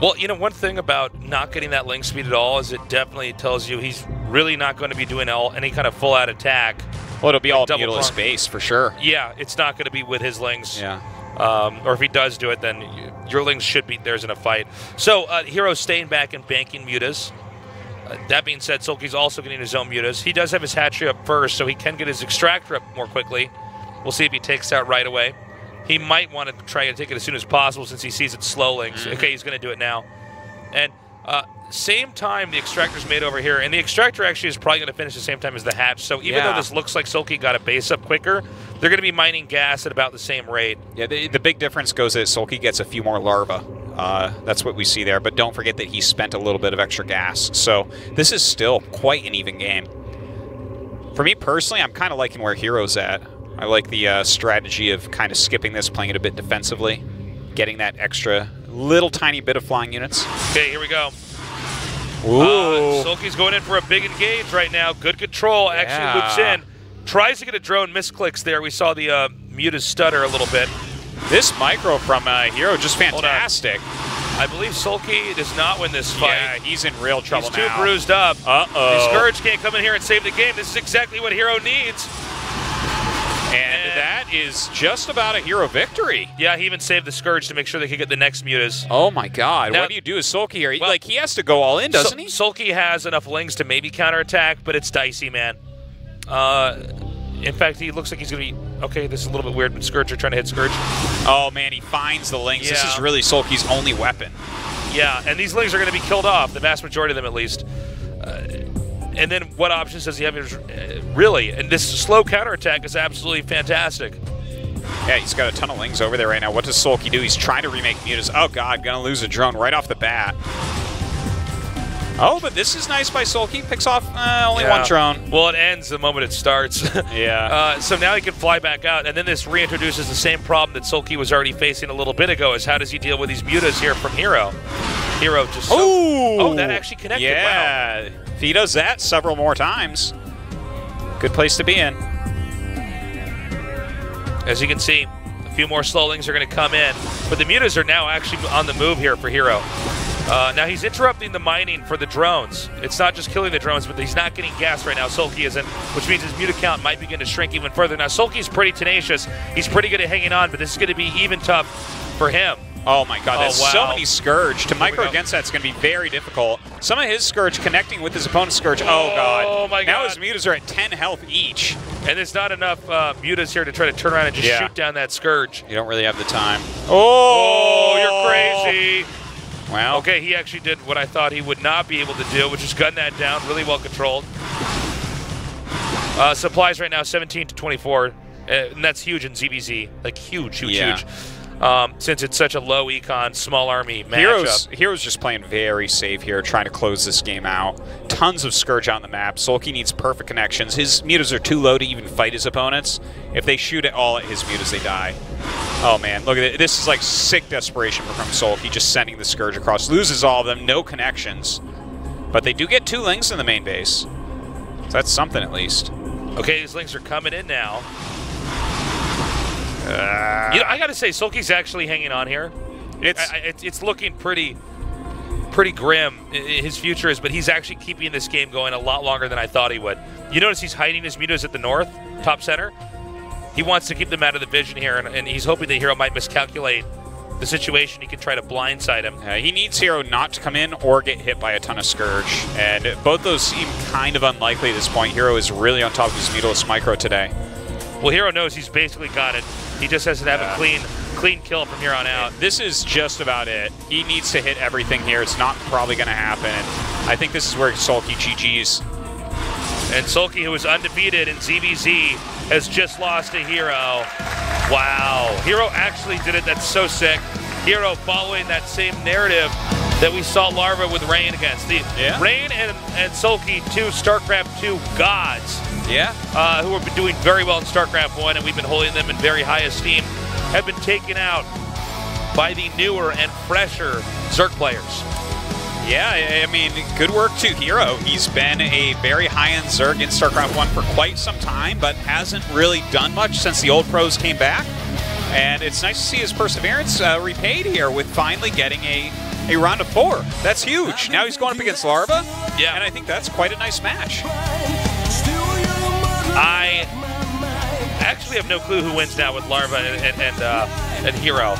Well, you know, one thing about not getting that Ling speed at all is it definitely tells you he's really not going to be doing any kind of full-out attack. Well, it'll be all Mutalisk base for sure. Yeah, it's not going to be with his Lings. Yeah. Or if he does do it, then your Lings should be theirs in a fight. So, Hero's staying back and banking Mutas. That being said, Sulky's also getting his own Mutas. He does have his hatchery up first, so he can get his Extractor up more quickly. We'll see if he takes out right away. He might want to try and take it as soon as possible since he sees it's slow Lings. Okay, he's going to do it now. And same time the Extractor's made over here, and the Extractor actually is probably going to finish the same time as the hatch. So even though this looks like Sulky got a base up quicker, they're going to be mining gas at about the same rate. Yeah, the big difference goes that Sulky gets a few more larvae. That's what we see there, but don't forget that he spent a little bit of extra gas. So this is still quite an even game. For me personally, I'm kind of liking where Hero's at. I like the strategy of kind of skipping this, playing it a bit defensively, getting that extra little tiny bit of flying units. Okay, here we go. Ooh. Sulky's going in for a big engage right now. Good control. Actually loops in. Tries to get a drone, misclicks there. We saw the Mutas stutter a little bit. This micro from Hero just fantastic. I believe Sulky does not win this fight. Yeah, he's in real trouble now. He's too bruised up. Uh-oh. The Scourge can't come in here and save the game. This is exactly what Hero needs. And that is just about a Hero victory. Yeah, he even saved the Scourge to make sure they could get the next Mutas. Oh my god, now, what do you do with Sulky here? Well, like, he has to go all in, doesn't he? Sulky has enough Lings to maybe counterattack, but it's dicey, man. In fact, he looks like he's going to be... Okay, this is a little bit weird, but Scourge are trying to hit Scourge. Oh man, he finds the Lings. Yeah. This is really Sulky's only weapon. Yeah, and these Lings are going to be killed off, the vast majority of them at least. And then what options does he have? Really? And this slow counterattack is absolutely fantastic. Yeah, he's got a ton of Lings over there right now. What does Sulky do? He's trying to remake Mutas. Oh god, gonna lose a drone right off the bat. Oh, but this is nice by Sulky. Picks off only one drone. Well, it ends the moment it starts. Yeah. So now he can fly back out, and then this reintroduces the same problem that Sulky was already facing a little bit ago, is how does he deal with these mutas here from Hero? Hero just oh, that actually connected. Yeah. Wow. If he does that several more times, good place to be in. As you can see, a few more slowlings are going to come in, but the mutas are now actually on the move here for Hero. Now he's interrupting the mining for the drones. It's not just killing the drones, but he's not getting gas right now. Sulky isn't, which means his muta count might begin to shrink even further. Now Sulky's pretty tenacious. He's pretty good at hanging on, but this is going to be even tough for him. Oh my god, there's so wow. many Scourge. To micro against that's going to be very difficult. Some of his Scourge connecting with his opponent's Scourge. Oh god. Oh my god. Now his mutas are at 10 health each. And there's not enough mutas here to try to turn around and just shoot down that Scourge. You don't really have the time. Oh, you're crazy. Wow. Okay, he actually did what I thought he would not be able to do, which is gun that down, really well controlled. Supplies right now 17 to 24, and that's huge in ZVZ, like huge. Since it's such a low econ, small army matchup. Hero's just playing very safe here, trying to close this game out. Tons of Scourge on the map. Sulky needs perfect connections. His mutas are too low to even fight his opponents. If they shoot at all at his mutas, they die. Oh man, look at it. This is like sick desperation from Sulky, just sending the Scourge across. Loses all of them, no connections. But they do get 2 links in the main base. So that's something at least. Okay, these links are coming in now. You know, I gotta say, Sulky's actually hanging on here. It's looking pretty grim, his future is, but he's actually keeping this game going a lot longer than I thought he would. You notice he's hiding his mutas at the north, top center. He wants to keep them out of the vision here, and he's hoping that Hero might miscalculate the situation. He can try to blindside him. He needs Hero not to come in or get hit by a ton of Scourge, and both those seem kind of unlikely at this point. Hero is really on top of his mutalist micro today. Well, Hero knows he's basically got it. He just has to have a clean kill from here on out. This is just about it. He needs to hit everything here. It's not probably going to happen. And I think this is where Sulky GG's. And Sulky, who was undefeated in ZVZ, has just lost to Hero. Wow. Hero actually did it. That's so sick. Hero following that same narrative that we saw Larva with Rain against. Rain and Sulky, 2 StarCraft 2 gods. Who have been doing very well in StarCraft 1, and we've been holding them in very high esteem, have been taken out by the newer and fresher Zerg players. Yeah, I mean, good work to Hero. He's been a very high-end Zerg in StarCraft 1 for quite some time, but hasn't really done much since the old pros came back. And it's nice to see his perseverance repaid here with finally getting a round of 4. That's huge. Now he's going up against Larva, and I think that's quite a nice match. I actually have no clue who wins now with Larva and Hero.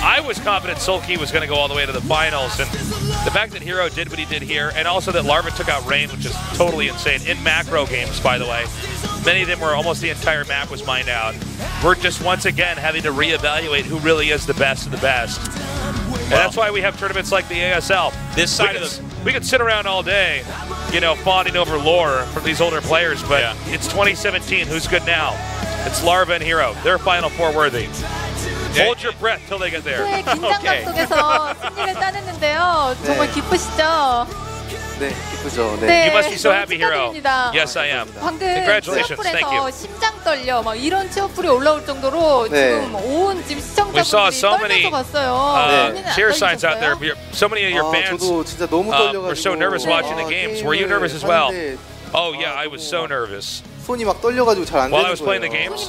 I was confident Sulky was going to go all the way to the finals, and the fact that Hero did what he did here, and also that Larva took out Rain, which is totally insane, in macro games, by the way. Many of them where almost the entire map was mined out. We're just once again having to reevaluate who really is the best of the best. And that's why we have tournaments like the ASL. This side we could sit around all day, you know, fawning over lore from these older players, but it's 2017. Who's good now? It's Larva and Hero. They're Final Four worthy. Hold your breath till they get there. 긴장감 속에서 승리를 따냈는데요. 정말 기쁘시죠? 네, 기쁘죠. 네. You must be so happy, Hero. 축하드립니다. Yes, I am. 방금 Congratulations. Thank you. 치어풀에서 심장 떨려 막 이런 치어풀이 올라올 정도로 지금 온 지금 We saw 시청자분들이 so many 떨면서 봤어요. cheer signs out there. So many of your fans 저도 진짜 너무 were so nervous watching the games. Were you nervous as well? Oh yeah, I was so nervous. 손이 막 떨려가지고 잘 안 되는 거예요. While I was playing the games,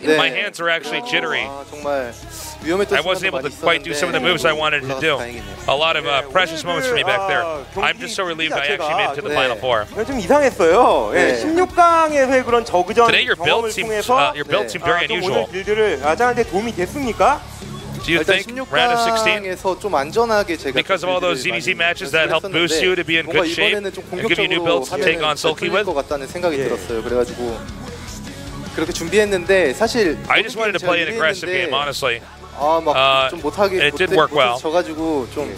my hands were actually jittery. 정말 위험했던 I wasn't able to quite do some of the moves I wanted to do. A lot of precious moments for me back there. I'm just so relieved I actually made it to the Final Four. 좀 이상했어요. 16강에서의 그런 저그전 Today your build seemed very unusual. 오늘 빌드를 짜는데 도움이 됐습니까? Do you think round of 16? 좀 안전하게 제가 Because of all those ZVZ matches that helped boost you to be in good shape and give you new builds to take on Sulky with? 것 같다는 생각이 들었어요. 그래가지고 그렇게 준비했는데 사실 I just wanted to play an aggressive game, honestly. 막 좀 못하게 it did work well. 져가지고 좀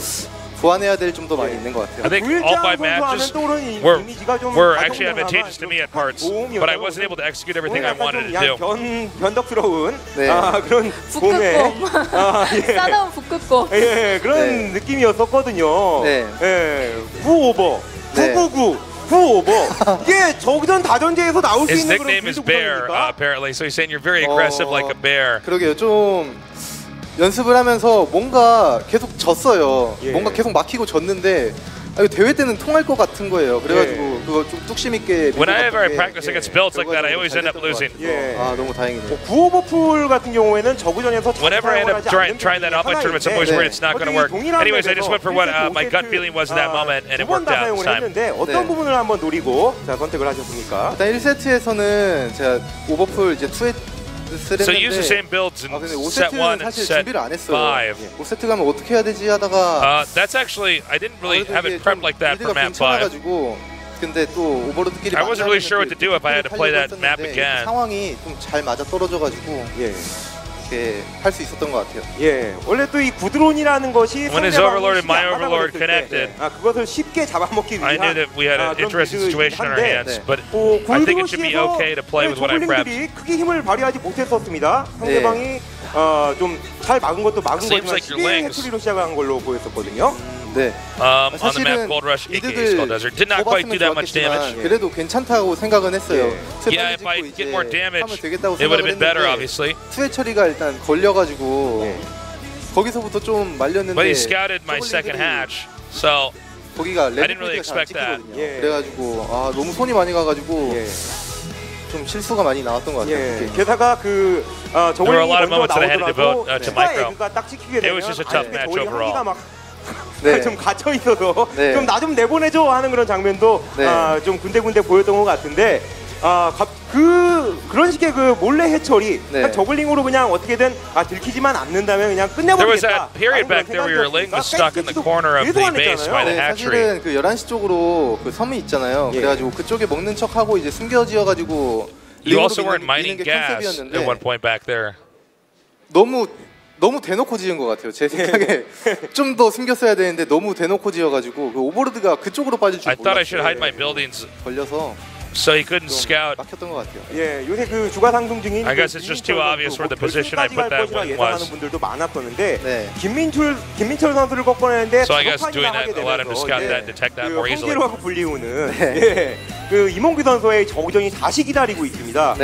보완해야 될 점도 많이 있는 것 같아요. I think all 5 matches were actually advantageous to me at parts, but I wasn't able to execute everything I wanted to do. 변덕스러운 네. 그런 봄에 싸나운 북극곰. 그런 느낌이었었거든요. 네. 9오버, 999, 9오버. 이게 저전 다전제에서 나올 수 His 있는 그런 nickname is 빌드 Bear, 구성입니까? apparently. So he's saying you're very aggressive like a bear. 그러게요. 좀 연습을 하면서 뭔가 계속 졌어요. 뭔가 계속 막히고 졌는데 이거 대회 때는 통할 것 같은 거예요. 그래가지고 그거 좀 뚝심 있게. Whenever I practice against builds like that, I always end up losing. 아 너무 다행이네요. 9오버풀 같은 경우에는 저그전에서 Whenever I end up trying that out by tournaments, I'm always worried it's not going to work. Anyways, I just went for what my gut feeling was in that moment, and it worked out this time. 했는데 어떤 부분을 한번 노리고 선택을 하셨습니까? 일단 1세트에서는 제가 오버풀 이제 2에 So use the same builds in set 1 and set 5. 5세트 가면 어떻게 해야 되지 하다가 That's actually, I didn't really have it prepped like that for map 5. 근데 또 오버로드끼리 I wasn't really sure what to do if I had to play that map again. 상황이 좀 잘 맞아 떨어져가지고 이렇게 할 수 있었던 것 같아요. 원래 또 이 구드론이라는 것이 When his overlord and my overlord connected, 그것을 쉽게 잡아먹기 위한 I knew that we had an interesting situation on our hands, but I think it should be okay to play with what I prepped. 크게 힘을 발휘하지 못했었습니다. 상대방이 좀 잘 막은 것도 막은 거지만 쉽게 해투리로 시작한 걸로 보였었거든요. 네. On the map Gold Rush, aka Skull Desert, did not quite do that much damage. 그래도 괜찮다고 생각은 했어요. Yeah, if I get more damage, it would have been better, obviously. 투회 처리가 일단 걸려가지고 거기서부터 좀 말렸는데. But he scouted my second hatch, so 거기가 I didn't really expect that. 그래가지고 아 너무 손이 많이 가가지고. 좀 실수가 많이 나왔던 것 같아요. 게다가 그 저글링이 먼저 나오더라도 에그가 딱 찍히게 되면 저글링 한 기가 막 좀 갇혀 있어서 좀 나 좀 내보내줘 하는 그런 장면도 좀 군데군데 보였던 것 같은데 그런 식의 그 몰래 해처리 저글링으로 그냥 어떻게든 들키지만 않는다면 그냥 끝내버리겠다. There was that period back there where your link was stuck in the corner of the base by the hatchery. 사실은 그 11시 쪽으로 그 섬이 있잖아요. 그래가지고 그쪽에 먹는 척하고 이제 숨겨지어가지고 You also weren't mining gas at one point back there. 너무 대놓고 지은 것 같아요. 제 생각에 좀 더 숨겼어야 되는데 너무 대놓고 지어가지고 그 오버로드가 그쪽으로 빠질 줄 몰랐어요. I thought I should hide my buildings. 걸려서. So he couldn't scout. 막혔던 것 같아요. 요새 그 주가 상승 중인. I guess it's just too obvious where the position I put that one was. 분들도 많았었는데 김민철 선수를 꺾어내는데 So I guess doing that allowed him to scout that, detect that more easily. 성기로하고 불리우는 그 이몽규 선수의 저우전이 다시 기다리고 있습니다.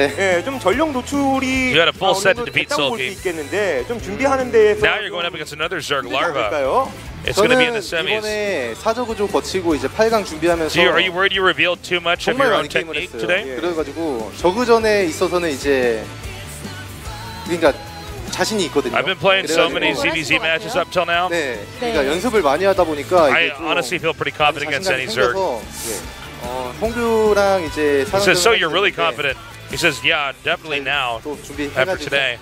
좀 전력 노출이 You had a full set to defeat 볼수 있겠는데 좀 준비하는 데에서. Now you're going up against another Zerg larva. It's going to be in the semis. 이번에 4조 구조 거치고 이제 8강 준비하면서. Are you worried you revealed too much of your own technique today? 그래가지고 저그전에 있어서는 이제 그러니까 자신이 있거든요. I've been playing so many ZVZ matches up till now. 그러니까 연습을 많이 하다 보니까 I honestly feel pretty confident against any Zerg. 홍규랑 이제 He says, so you're really confident. He says, yeah, definitely now. After today.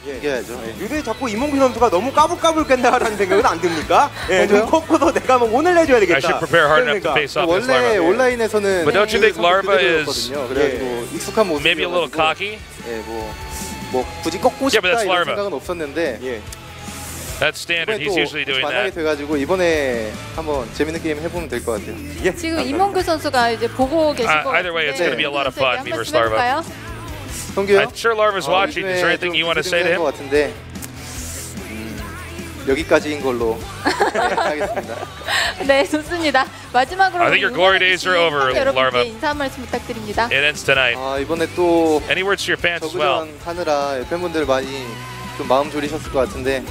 요새 자꾸 이몽규 선수가 너무 까불까불 깬다라는 생각은 안 듭니까? 좀 컸고서 내가 뭐 오늘 해줘야 되겠다. I should prepare hard enough to face off this larva. 원래 온라인에서는 But don't you think larva is 그래가지고 익숙한 모습. maybe a little cocky? 뭐 굳이 꺾고 싶다 이런 larva. 생각은 없었는데. That's standard. He's usually doing 만나게 that. 돼가지고 이번에 한번 재밌는 게임 해보면 될 것 같아요. 지금 이몽규 선수가 이제 보고 계신 것 같은데 either way, it's going to be a lot of fun. Beaver's larva. 성규요? I'm sure Larva's watching. Is there anything you want to say to him? 같은데 여기까지인 걸로 하겠습니다. 네, 좋습니다. 마지막으로 I think your glory days are over, Larva. 인사 한 말씀 부탁드립니다. It ends tonight. 이번에 또 Any words to your fans as well? 하느라 팬분들 많이 좀 마음 졸이셨을 것 같은데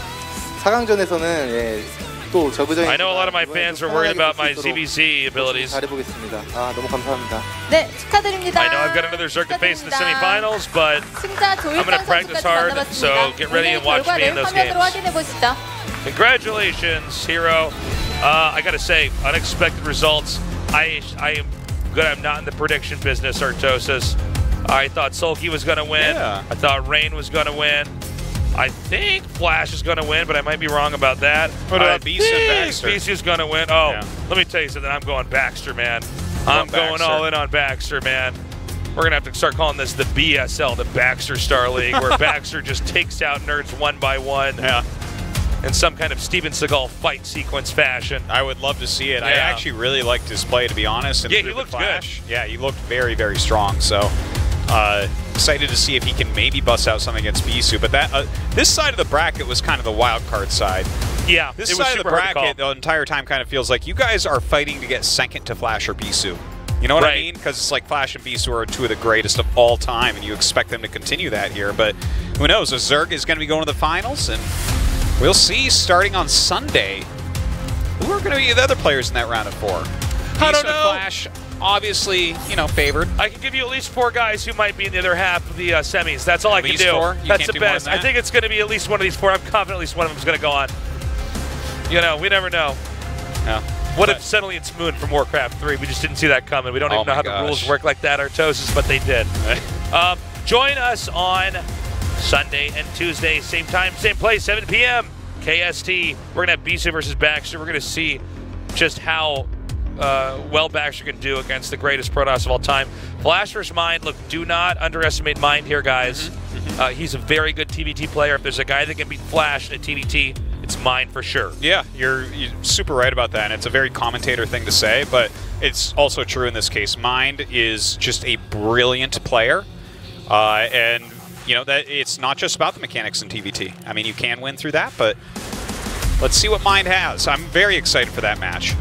4강전에서는 또 저그전이 I know a lot of my fans are worried about my ZVZ abilities. 잘해보겠습니다. 너무 감사합니다. 네, 축하드립니다. I know I've got another Zerg to face in the semifinals, but I'm going to practice hard, so get ready and watch me in those games. Congratulations, Hero. I got to say, unexpected results. I'm good. I'm not in the prediction business, Artosis. I thought Sulky was going to win. Yeah. I thought Rain was going to win. I think Flash is going to win, but I might be wrong about that. What about Beast and Baxter? Beast is going to win. Oh, let me tell you something. I'm going Baxter, man. I'm going all in on Baxter, man. We're going to have to start calling this the BSL, the Baxter StarLeague, where Baxter just takes out nerds one by one. Yeah. in some kind of Steven Seagal fight sequence fashion. I would love to see it. Yeah. I actually really liked his play, to be honest. Yeah, he looked good. Yeah, he looked very, very strong. So excited to see if he can maybe bust out something against Bisu. But that this side of the bracket was kind of the wild card side. Yeah, this side of the bracket the entire time kind of feels like you guys are fighting to get second to Flash or Bisu. You know what I mean? Because it's like Flash and Bisu are two of the greatest of all time, and you expect them to continue that here. But who knows? Zerg is going to be going to the finals, and we'll see starting on Sunday who are going to be the other players in that round of 4. I don't know. Flash, obviously, you know, favored. I can give you at least 4 guys who might be in the other half of the semis. That's all I can do. 4? That's the best. I think it's going to be at least one of these 4. I'm confident at least one of them is going to go on. You know, we never know. Yeah. What if suddenly it's Moon from Warcraft 3? We just didn't see that coming. We don't even know how the rules work like that, Artosis, but they did. Join us on Sunday and Tuesday, same time, same place, 7 p.m. KST. We're going to have Bisu versus Baxter. We're going to see just how well Baxter can do against the greatest Protoss of all time. Flash versus Mind. Look, do not underestimate Mind here, guys. He's a very good TVT player. If there's a guy that can beat Flash in a TVT, it's Mind for sure. Yeah, you're super right about that, and it's a very commentator thing to say, but it's also true in this case. Mind is just a brilliant player, and you know that it's not just about the mechanics in TVT. I mean, you can win through that, but let's see what Mind has. I'm very excited for that match.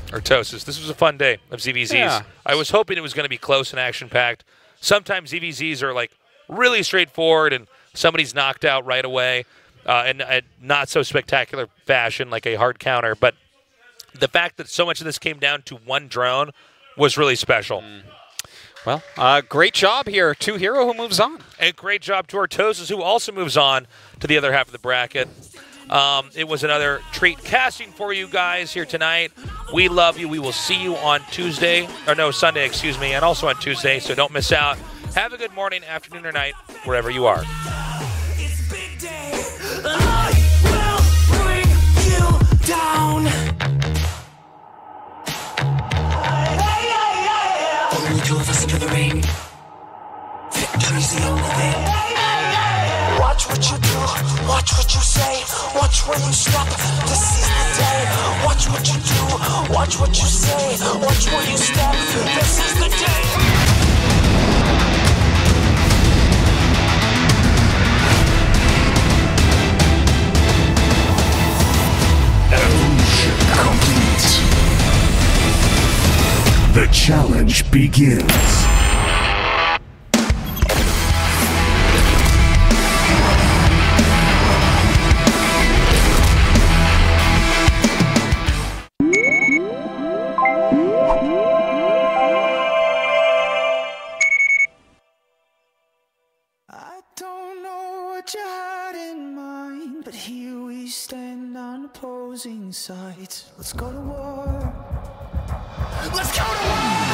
Artosis, this was a fun day of ZVZs. Yeah. I was hoping it was going to be close and action-packed. Sometimes ZVZs are like really straightforward and somebody's knocked out right away in a not so spectacular fashion like a hard counter. But the fact that so much of this came down to one drone was really special. Well, great job here to Hero, who moves on. And great job to Artosis, who also moves on to the other half of the bracket. It was another treat casting for you guys here tonight. We love you. We will see you on Tuesday, or no, Sunday, excuse me, and also on Tuesday, so don't miss out. Have a good morning, afternoon, or night, wherever you are. Down. Only 2 of us into the ring. Victory's the only thing. Watch what you do, watch what you say, watch where you step to seize the day. Watch what you do, watch what you say, watch where you step to seize the day. The challenge begins. I don't know what you had in mind, but here we stand on opposing sides. Let's go to war. Let's go to war!